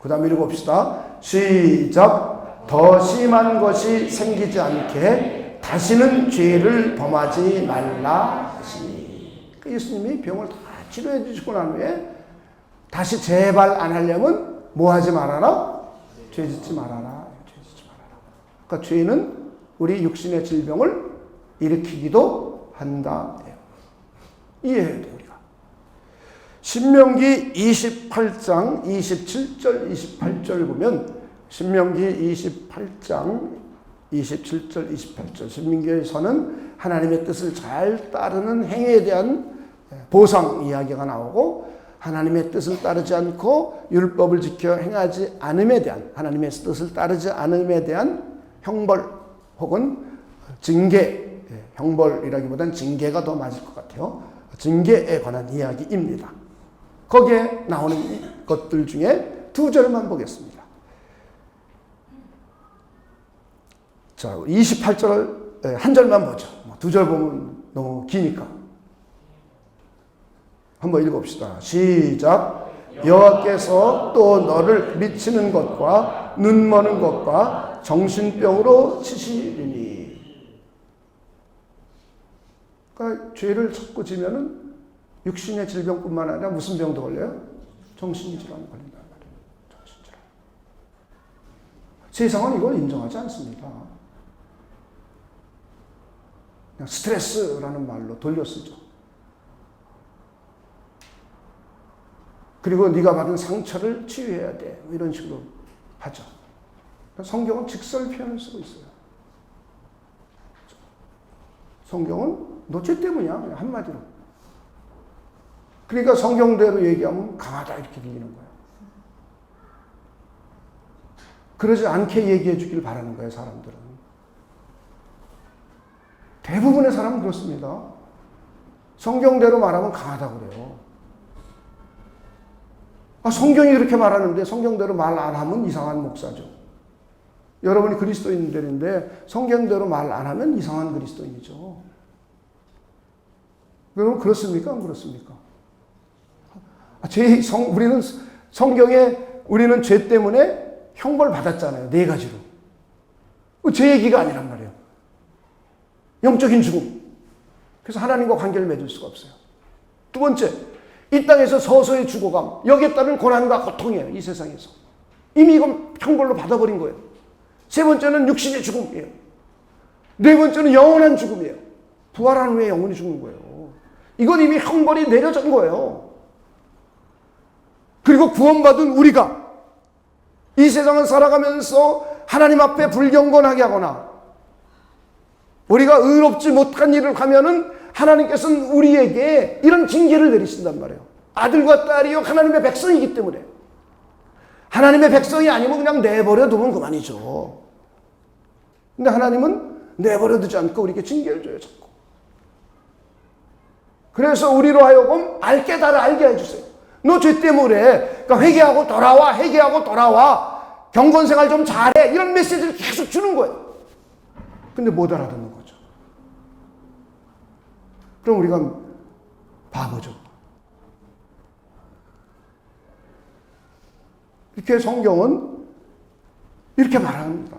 [SPEAKER 1] 그 다음 읽어봅시다. 시작. 더 심한 것이 생기지 않게 다시는 죄를 범하지 말라 하시니. 예수님이 병을 다 치료해 주시고 난 후에 다시 재발 안 하려면 뭐 하지 말아라? 죄 짓지 말아라. 죄 짓지 말아라. 그러니까 죄는 우리 육신의 질병을 일으키기도 한다. 이해해야 돼요, 우리가. 신명기 28장 27절 28절 보면 신명기 28장 27절 28절 신명기에서는 하나님의 뜻을 잘 따르는 행위에 대한 보상 이야기가 나오고 하나님의 뜻을 따르지 않고 율법을 지켜 행하지 않음에 대한 하나님의 뜻을 따르지 않음에 대한 형벌 혹은 징계, 형벌이라기보다는 징계가 더 맞을 것 같아요. 징계에 관한 이야기입니다. 거기에 나오는 것들 중에 두 절만 보겠습니다. 자, 28절 한 절만 보죠. 두 절 보면 너무 기니까. 한번 읽어봅시다. 시작. 여호와께서 또 너를 미치는 것과 눈머는 것과 정신병으로 치시리니. 그러니까 죄를 자꾸 지면은 육신의 질병뿐만 아니라 무슨 병도 걸려요? 정신질환이 걸린단 말이에요. 정신질환. 세상은 이걸 인정하지 않습니다. 그냥 스트레스라는 말로 돌려 쓰죠. 그리고 네가 받은 상처를 치유해야 돼. 이런 식으로 하죠. 성경은 직설 표현을 쓰고 있어요. 성경은 너 죄 때문이야. 그냥 한마디로. 그러니까 성경대로 얘기하면 강하다 이렇게 들리는 거예요. 그러지 않게 얘기해 주길 바라는 거예요, 사람들은. 대부분의 사람은 그렇습니다. 성경대로 말하면 강하다고 그래요. 성경이 그렇게 말하는데 성경대로 말 안 하면 이상한 목사죠. 여러분이 그리스도인들인데 성경대로 말 안 하면 이상한 그리스도인이죠. 여러분 그렇습니까? 안 그렇습니까? 우리는 성경에 우리는 죄 때문에 형벌 받았잖아요. 4가지로. 제 얘기가 아니란 말이에요. 영적인 죽음. 그래서 하나님과 관계를 맺을 수가 없어요. 두 번째, 이 땅에서 서서히 죽어감. 여기에 따른 고난과 고통이에요. 이 세상에서. 이미 이건 형벌로 받아버린 거예요. 세 번째는 육신의 죽음이에요. 네 번째는 영원한 죽음이에요. 부활한 후에 영원히 죽는 거예요. 이건 이미 형벌이 내려진 거예요. 그리고 구원받은 우리가 이 세상을 살아가면서 하나님 앞에 불경건하게 하거나 우리가 의롭지 못한 일을 하면은 하나님께서는 우리에게 이런 징계를 내리신단 말이에요. 아들과 딸이요 하나님의 백성이기 때문에. 하나님의 백성이 아니면 그냥 내버려 두면 그만이죠. 근데 하나님은 내버려 두지 않고 우리에게 징계를 줘요, 자꾸. 그래서 우리로 하여금 깨달아 알게 해주세요. 너 죄 때문에 그러니까 회개하고 돌아와, 회개하고 돌아와, 경건생활 좀 잘해, 이런 메시지를 계속 주는 거예요. 근데 못 알아듣는 거죠. 그럼 우리가 바보죠. 이렇게 성경은 이렇게 말합니다.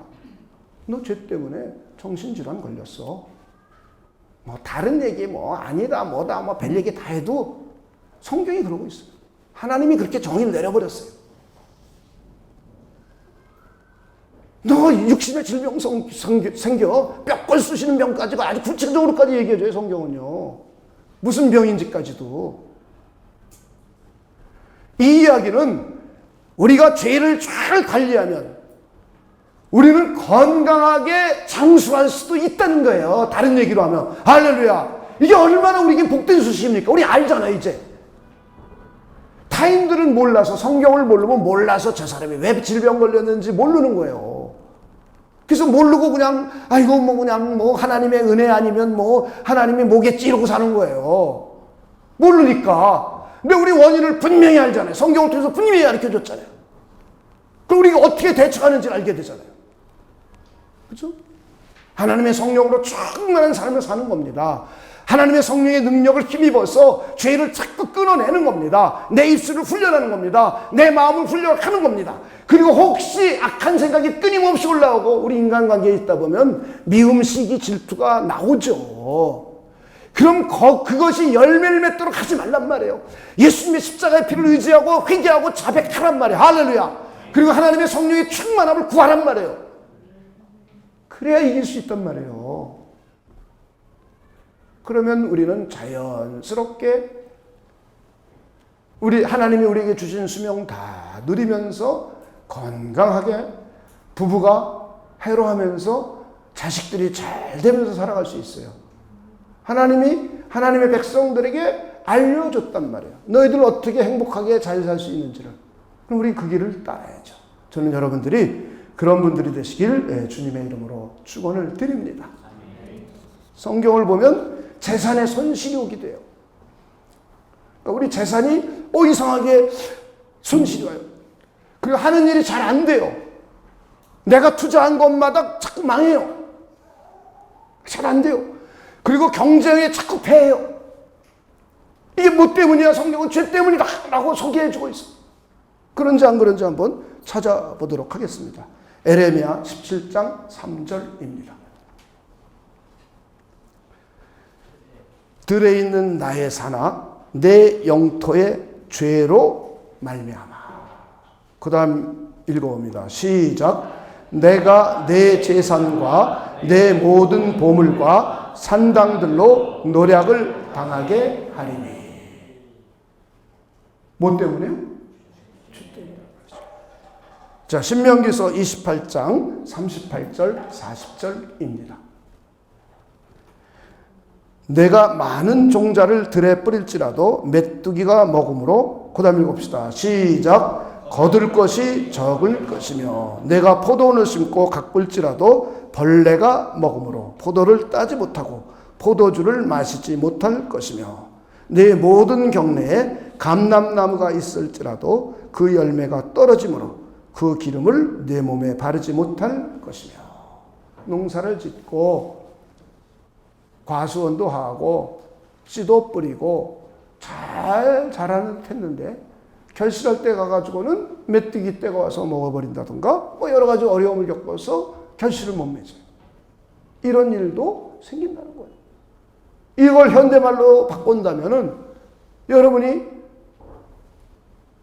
[SPEAKER 1] 너 죄 때문에 정신질환 걸렸어. 다른 얘기 아니다 뭐다 별 얘기 다 해도 성경이 그러고 있어요. 하나님이 그렇게 정의를 내려버렸어요. 너 육신의 질병 생겨 뼈골 쑤시는 병까지 아주 구체적으로까지 얘기해줘요, 성경은요. 무슨 병인지까지도. 이 이야기는 우리가 죄를 잘 관리하면 우리는 건강하게 장수할 수도 있다는 거예요. 다른 얘기로 하면. 할렐루야. 이게 얼마나 우리에게 복된 소식입니까? 우리 알잖아요, 이제. 타인들은 몰라서, 성경을 모르면 몰라서 저 사람이 왜 질병 걸렸는지 모르는 거예요. 그래서 모르고 그냥 그냥 하나님의 은혜 아니면 하나님이 뭐겠지 이러고 사는 거예요. 모르니까. 근데 우리 원인을 분명히 알잖아요. 성경을 통해서 분명히 가르쳐줬잖아요. 그럼 우리가 어떻게 대처하는지 알게 되잖아요. 그렇죠? 하나님의 성령으로 충만한 삶을 사는 겁니다. 하나님의 성령의 능력을 힘입어서 죄를 자꾸 끊어내는 겁니다. 내 입술을 훈련하는 겁니다. 내 마음을 훈련하는 겁니다. 그리고 혹시 악한 생각이 끊임없이 올라오고 우리 인간관계에 있다 보면 미움, 시기, 질투가 나오죠. 그럼 그것이 열매를 맺도록 하지 말란 말이에요. 예수님의 십자가의 피를 의지하고 회개하고 자백하란 말이에요. 할렐루야. 그리고 하나님의 성령의 충만함을 구하란 말이에요. 그래야 이길 수 있단 말이에요. 그러면 우리는 자연스럽게 하나님이 우리에게 주신 수명 다 누리면서 건강하게 부부가 해로하면서 자식들이 잘 되면서 살아갈 수 있어요. 하나님이 하나님의 백성들에게 알려줬단 말이에요. 너희들 어떻게 행복하게 잘 살 수 있는지를. 그럼 우리 그 길을 따라야죠. 저는 여러분들이 그런 분들이 되시길 주님의 이름으로 축원을 드립니다. 성경을 보면 재산의 손실이 오게 돼요. 우리 재산이 이상하게 손실이 와요. 그리고 하는 일이 잘 안 돼요. 내가 투자한 것마다 자꾸 망해요. 잘 안 돼요. 그리고 경쟁에 자꾸 패해요. 이게 뭐 때문이야? 성경은 죄 때문이다 라고 소개해주고 있어. 그런지 안 그런지 한번 찾아보도록 하겠습니다. 에레미야 17장 3절입니다. 들에 있는 나의 산아 내 영토의 죄로 말미암아. 그 다음 읽어봅니다. 시작. 내가 내 재산과 내 모든 보물과 산당들로 노략을 당하게 하리니. 뭐 때문에요? 자, 신명기서 28장 38절 40절입니다. 내가 많은 종자를 들에 뿌릴지라도 메뚜기가 먹음으로, 그 다음 읽읍시다. 시작. 거둘 것이 적을 것이며 내가 포도원을 심고 가꿀지라도 벌레가 먹음으로 포도를 따지 못하고 포도주를 마시지 못할 것이며 내 모든 경내에 감람나무가 있을지라도 그 열매가 떨어지므로 그 기름을 내 몸에 바르지 못할 것이며. 농사를 짓고 과수원도 하고 씨도 뿌리고 잘 자라는 했는데 결실할 때 가가지고는 메뚜기 떼가 와서 먹어버린다든가 뭐 여러 가지 어려움을 겪어서 결실을 못 맺어요. 이런 일도 생긴다는 거예요. 이걸 현대말로 바꾼다면은 여러분이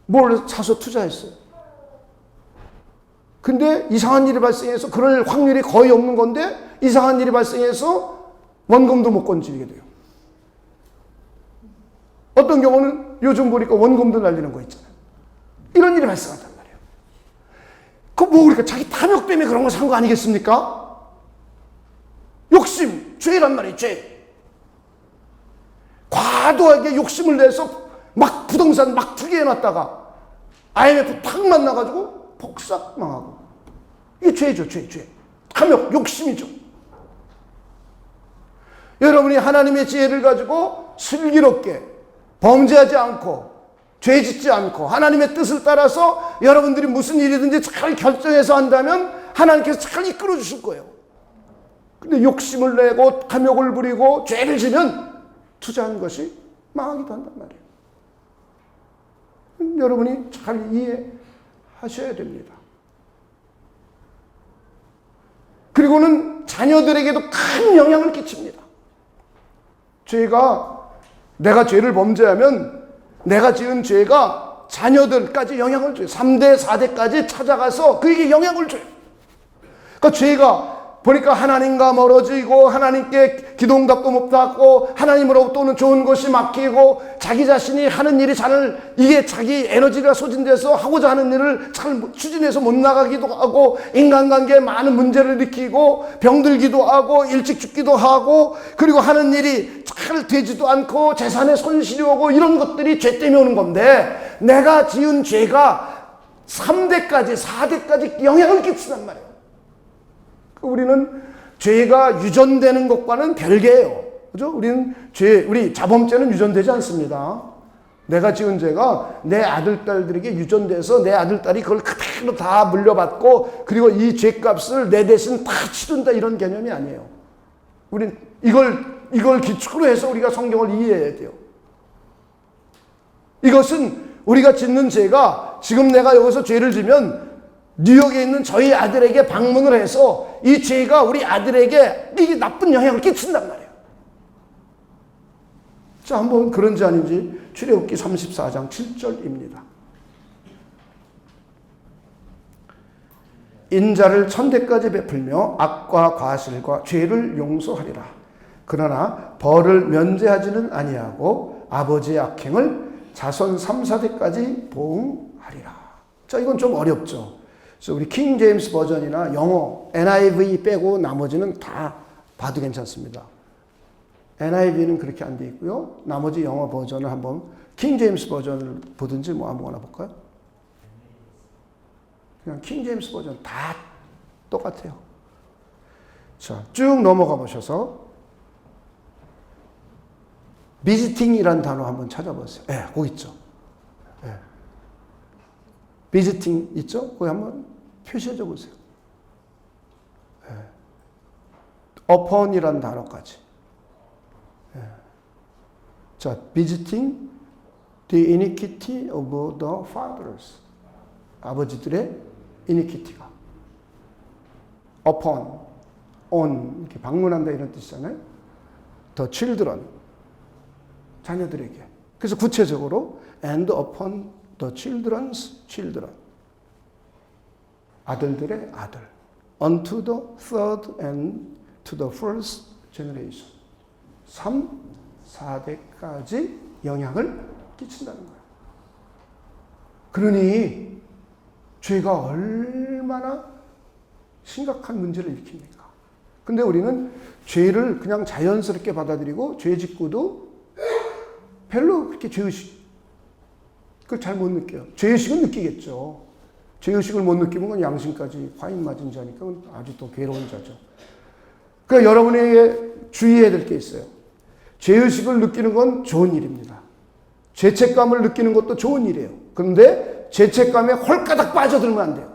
[SPEAKER 1] 뭘 사서 투자했어요. 근데 이상한 일이 발생해서 그럴 확률이 거의 없는 건데 이상한 일이 발생해서 원금도 못 건지게 돼요. 어떤 경우는 요즘 보니까 원금도 날리는 거 있잖아요. 이런 일이 발생한단 말이에요. 그 뭐 그러니까 자기 탐욕 때문에 그런 거 산 거 아니겠습니까? 욕심, 죄란 말이에요. 죄. 과도하게 욕심을 내서 막 부동산 막 투기해놨다가 IMF 탁 만나가지고 폭삭 망하고. 이게 죄죠, 죄. 탐욕, 욕심이죠. 여러분이 하나님의 지혜를 가지고 슬기롭게 범죄하지 않고 죄 짓지 않고 하나님의 뜻을 따라서 여러분들이 무슨 일이든지 잘 결정해서 한다면 하나님께서 잘 이끌어 주실 거예요. 근데 욕심을 내고 탐욕을 부리고 죄를 지면 투자한 것이 망하기도 한단 말이에요. 여러분이 잘 이해하셔야 됩니다. 그리고는 자녀들에게도 큰 영향을 끼칩니다. 내가 죄를 범죄하면 내가 지은 죄가 자녀들까지 영향을 줘요. 3대, 4대까지 찾아가서 그에게 영향을 줘요. 그러니까 죄가 보니까 하나님과 멀어지고 하나님께 기도응답도 못 받고 하나님으로부터 오는 좋은 것이 막히고 자기 자신이 하는 일이 이게 자기 에너지가 소진돼서 하고자 하는 일을 잘 추진해서 못 나가기도 하고 인간관계에 많은 문제를 일으키고 병들기도 하고 일찍 죽기도 하고 그리고 하는 일이 잘 되지도 않고 재산에 손실이 오고 이런 것들이 죄 때문에 오는 건데 내가 지은 죄가 3대까지 4대까지 영향을 끼친단 말이에요. 우리는 죄가 유전되는 것과는 별개예요. 그죠? 우리 자범죄는 유전되지 않습니다. 내가 지은 죄가 내 아들, 딸들에게 유전돼서 내 아들, 딸이 그걸 그대로 다 물려받고 그리고 이 죄값을 내 대신 다 치른다 이런 개념이 아니에요. 우린 이걸 기초로 해서 우리가 성경을 이해해야 돼요. 이것은 우리가 짓는 죄가 지금 내가 여기서 죄를 지면 뉴욕에 있는 저희 아들에게 방문을 해서 이 죄가 우리 아들에게 이게 나쁜 영향을 끼친단 말이에요. 자, 한번 그런지 아닌지 출애굽기 34장 7절입니다. 인자를 1000대까지 베풀며 악과 과실과 죄를 용서하리라. 그러나 벌을 면제하지는 아니하고 아버지의 악행을 자손 3, 4대까지 보응하리라. 자, 이건 좀 어렵죠. 그래서 우리 킹 제임스 버전이나 영어 NIV 빼고 나머지는 다 봐도 괜찮습니다. NIV는 그렇게 안 돼 있고요. 나머지 영어 버전을 한번 킹 제임스 버전을 보든지 뭐 아무거나 볼까요? 그냥 킹 제임스 버전 다 똑같아요. 자, 쭉 넘어가 보셔서 비지팅이라는 단어 한번 찾아보세요. 예, 거기 있죠. 예. 비지팅 있죠? 거기 한번 표시해 줘 보세요. 예. upon이라는 단어까지. 예. 자, visiting the iniquity of the fathers. 아버지들의 iniquity가. upon, on, 이렇게 방문한다 이런 뜻이잖아요. the children. 자녀들에게. 그래서 구체적으로 and upon the children's children. 아들들의 아들. unto the third and to the first generation. 3, 4대까지 영향을 끼친다는 거예요. 그러니 죄가 얼마나 심각한 문제를 일으킵니까? 근데 우리는 죄를 그냥 자연스럽게 받아들이고 죄 짓고도 별로 그렇게 죄의식 그걸 잘 못 느껴요. 죄의식은 느끼겠죠. 죄의식을 못 느끼면 그건 양심까지 화인 맞은 자니까 그건 아주 또 괴로운 자죠. 그러니까 여러분에게 주의해야 될 게 있어요. 죄의식을 느끼는 건 좋은 일입니다. 죄책감을 느끼는 것도 좋은 일이에요. 그런데 죄책감에 홀가닥 빠져들면 안 돼요.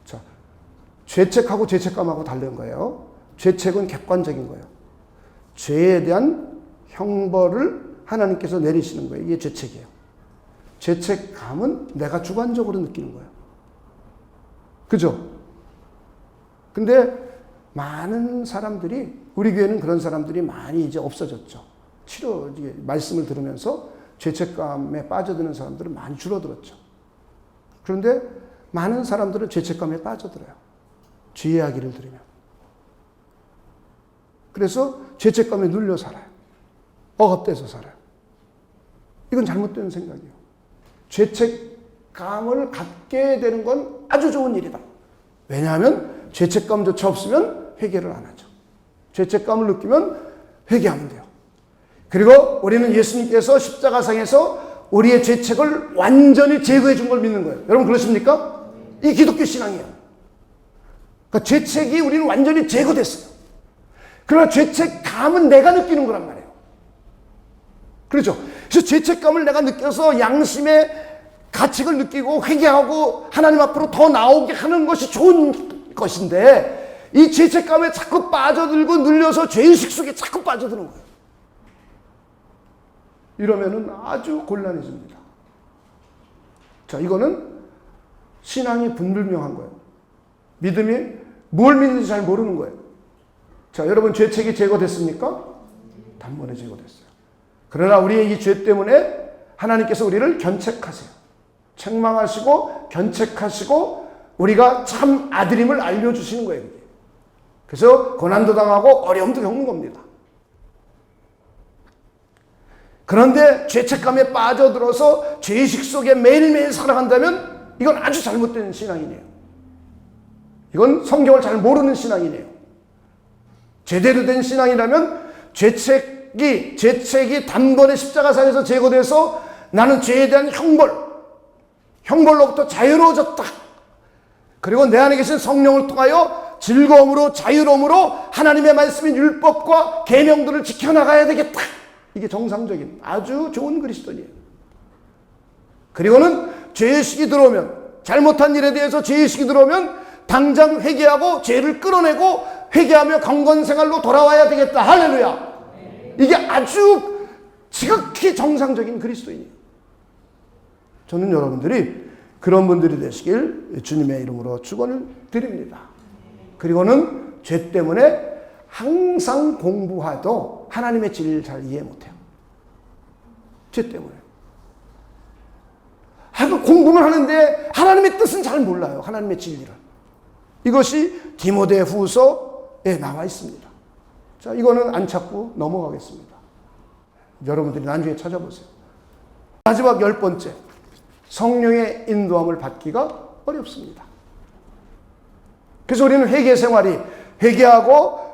[SPEAKER 1] 자, 죄책하고 죄책감하고 다른 거예요. 죄책은 객관적인 거예요. 죄에 대한 형벌을 하나님께서 내리시는 거예요. 이게 죄책이에요. 죄책감은 내가 주관적으로 느끼는 거예요. 그죠? 근데 많은 사람들이, 우리 교회는 그런 사람들이 많이 이제 없어졌죠. 말씀을 들으면서 죄책감에 빠져드는 사람들은 많이 줄어들었죠. 그런데 많은 사람들은 죄책감에 빠져들어요. 죄 이야기를 들으면. 그래서 죄책감에 눌려 살아요. 억압돼서 살아요. 이건 잘못된 생각이에요. 죄책감을 갖게 되는 건 아주 좋은 일이다. 왜냐하면 죄책감조차 없으면 회개를 안 하죠. 죄책감을 느끼면 회개하면 돼요. 그리고 우리는 예수님께서 십자가상에서 우리의 죄책을 완전히 제거해 준 걸 믿는 거예요. 여러분 그렇습니까? 이 기독교 신앙이에요. 그러니까 죄책이 우리는 완전히 제거됐어요. 그러나 죄책감은 내가 느끼는 거란 말이에요. 그렇죠? 그래서 죄책감을 내가 느껴서 양심의 가책을 느끼고 회개하고 하나님 앞으로 더 나오게 하는 것이 좋은 것인데 이 죄책감에 자꾸 빠져들고 눌려서 죄의식 속에 자꾸 빠져드는 거예요. 이러면은 아주 곤란해집니다. 자, 이거는 신앙이 분불명한 거예요. 믿음이 뭘 믿는지 잘 모르는 거예요. 자, 여러분 죄책이 제거됐습니까? 단번에 제거됐어요. 그러나 우리의 이 죄 때문에 하나님께서 우리를 견책하세요. 책망하시고 견책하시고 우리가 참 아들임을 알려주시는 거예요. 그래서 고난도 당하고 어려움도 겪는 겁니다. 그런데 죄책감에 빠져들어서 죄의식 속에 매일매일 살아간다면 이건 아주 잘못된 신앙이네요. 이건 성경을 잘 모르는 신앙이네요. 제대로 된 신앙이라면 죄책이 단번에 십자가상에서 제거돼서 나는 죄에 대한 형벌로부터 자유로워졌다. 그리고 내 안에 계신 성령을 통하여 즐거움으로 자유로움으로 하나님의 말씀인 율법과 계명들을 지켜나가야 되겠다. 이게 정상적인 아주 좋은 그리스도인이에요. 그리고는 죄의식이 들어오면 잘못한 일에 대해서 죄의식이 들어오면 당장 회개하고 죄를 끌어내고 회개하며 경건생활로 돌아와야 되겠다. 할렐루야. 이게 아주 지극히 정상적인 그리스도인이에요. 저는 여러분들이 그런 분들이 되시길 주님의 이름으로 축원을 드립니다. 그리고는 죄 때문에 항상 공부해도 하나님의 진리를 잘 이해 못해요. 죄 때문에. 공부는 하는데 하나님의 뜻은 잘 몰라요. 하나님의 진리를. 이것이 디모데후서에 나와 있습니다. 자, 이거는 안 찾고 넘어가겠습니다. 여러분들이 나중에 찾아보세요. 마지막 10번째. 성령의 인도함을 받기가 어렵습니다. 그래서 우리는 회개 생활이 회개하고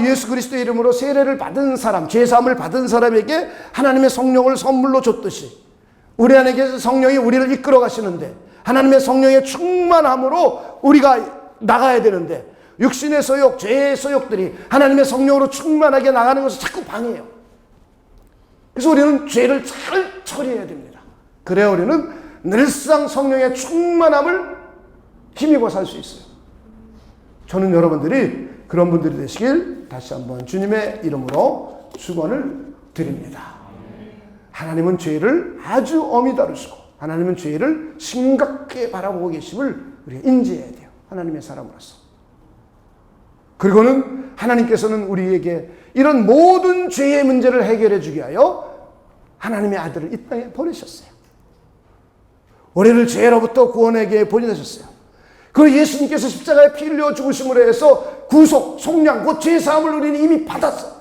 [SPEAKER 1] 예수 그리스도의 이름으로 세례를 받은 사람, 죄사함을 받은 사람에게 하나님의 성령을 선물로 줬듯이 우리 안에 성령이 우리를 이끌어 가시는데 하나님의 성령의 충만함으로 우리가 나가야 되는데 육신의 소욕, 죄의 소욕들이 하나님의 성령으로 충만하게 나가는 것을 자꾸 방해해요. 그래서 우리는 죄를 잘 처리해야 됩니다. 그래야 우리는 늘상 성령의 충만함을 힘입어 살 수 있어요. 저는 여러분들이 그런 분들이 되시길 다시 한번 주님의 이름으로 축원을 드립니다. 하나님은 죄를 아주 엄히 다루시고 하나님은 죄를 심각하게 바라보고 계심을 우리가 인지해야 돼요. 하나님의 사람으로서. 그리고는 하나님께서는 우리에게 이런 모든 죄의 문제를 해결해 주기 위하여 하나님의 아들을 이 땅에 보내셨어요. 우리를 죄로부터 구원하게 보내셨어요. 그 예수님께서 십자가에 피 흘려 죽으심으로 해서 구속, 속량, 곧 죄사함을 우리는 이미 받았어요.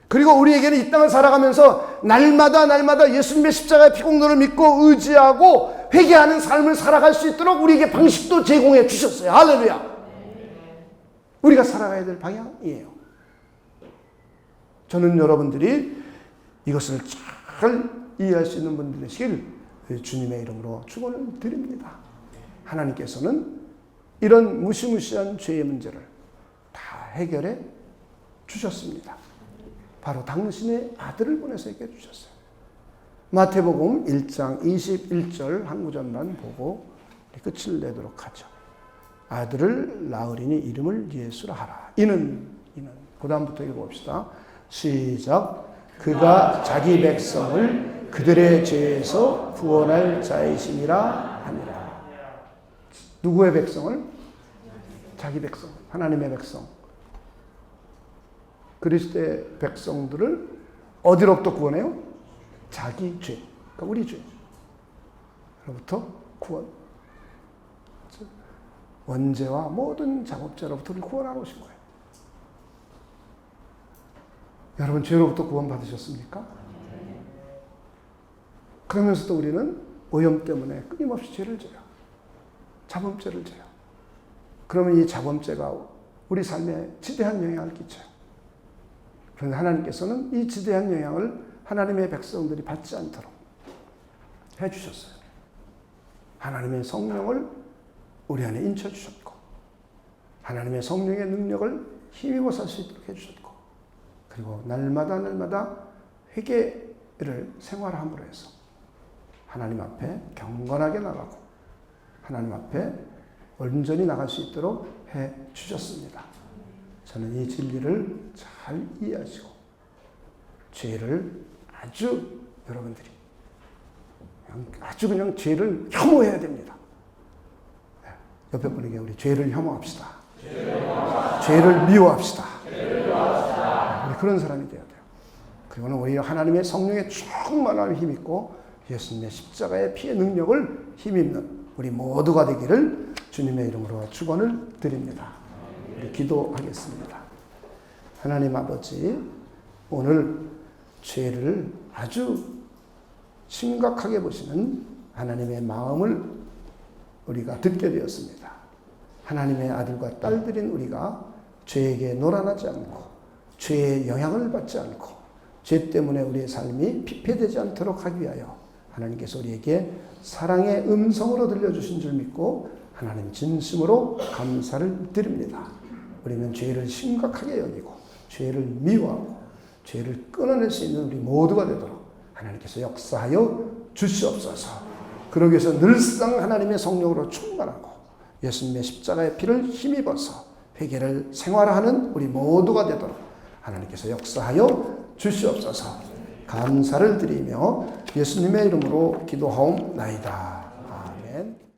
[SPEAKER 1] 그리고 우리에게는 이 땅을 살아가면서 날마다 예수님의 십자가의 피공로를 믿고 의지하고 회개하는 삶을 살아갈 수 있도록 우리에게 방식도 제공해 주셨어요. 할렐루야. 우리가 살아가야 될 방향이에요. 저는 여러분들이 이것을 잘 이해할 수 있는 분들 되시길 주님의 이름으로 축원을 드립니다. 하나님께서는 이런 무시무시한 죄의 문제를 다 해결해 주셨습니다. 바로 당신의 아들을 보내서 해결해 주셨어요. 마태복음 1장 21절 한 구절만 보고 끝을 내도록 하죠. 아들을 낳으리니 이름을 예수라 하라. 이는 그 다음부터 읽어봅시다. 시작. 그가 자기 백성을 그들의 죄에서 구원할 자이심이라 하니라. 누구의 백성을? 자기 백성, 하나님의 백성. 그리스도의 백성들을 어디로부터 구원해요? 자기 죄, 그러니까 우리 죄로부터 구원. 원죄와 모든 작업자로부터 구원하러 오신 거예요. 여러분 죄로부터 구원 받으셨습니까? 그러면서도 우리는 오염 때문에 끊임없이 죄를 져요. 자범죄를 져요. 그러면 이 자범죄가 우리 삶에 지대한 영향을 끼쳐요. 그런데 하나님께서는 이 지대한 영향을 하나님의 백성들이 받지 않도록 해주셨어요. 하나님의 성령을 우리 안에 인쳐주셨고, 하나님의 성령의 능력을 힘입어 살 수 있도록 해주셨고, 그리고 날마다 회개를 생활함으로 해서 하나님 앞에 경건하게 나가고 하나님 앞에 온전히 나갈 수 있도록 해주셨습니다. 저는 이 진리를 잘 이해하시고 죄를 아주 여러분들이 아주 그냥 죄를 혐오해야 됩니다. 옆에 분에게 우리 죄를 혐오합시다. 죄를 미워합시다. 우리 그런 사람이 되어야 돼요. 그리고는 오히려 하나님의 성령의 충만함을 힘입고 예수님의 십자가의 피의 능력을 힘입는 우리 모두가 되기를 주님의 이름으로 축원을 드립니다. 우리 기도하겠습니다. 하나님 아버지, 오늘 죄를 아주 심각하게 보시는 하나님의 마음을 우리가 듣게 되었습니다. 하나님의 아들과 딸들인 우리가 죄에게 놀아나지 않고 죄의 영향을 받지 않고 죄 때문에 우리의 삶이 피폐되지 않도록 하기 위하여 하나님께서 우리에게 사랑의 음성으로 들려주신 줄 믿고 하나님 진심으로 감사를 드립니다. 우리는 죄를 심각하게 여기고 죄를 미워하고 죄를 끊어낼 수 있는 우리 모두가 되도록 하나님께서 역사하여 주시옵소서. 그러기 위해서 늘상 하나님의 성령으로 충만하고 예수님의 십자가의 피를 힘입어서 회개를 생활하는 우리 모두가 되도록 하나님께서 역사하여 주시옵소서. 감사를 드리며 예수님의 이름으로 기도하옵나이다. 아멘.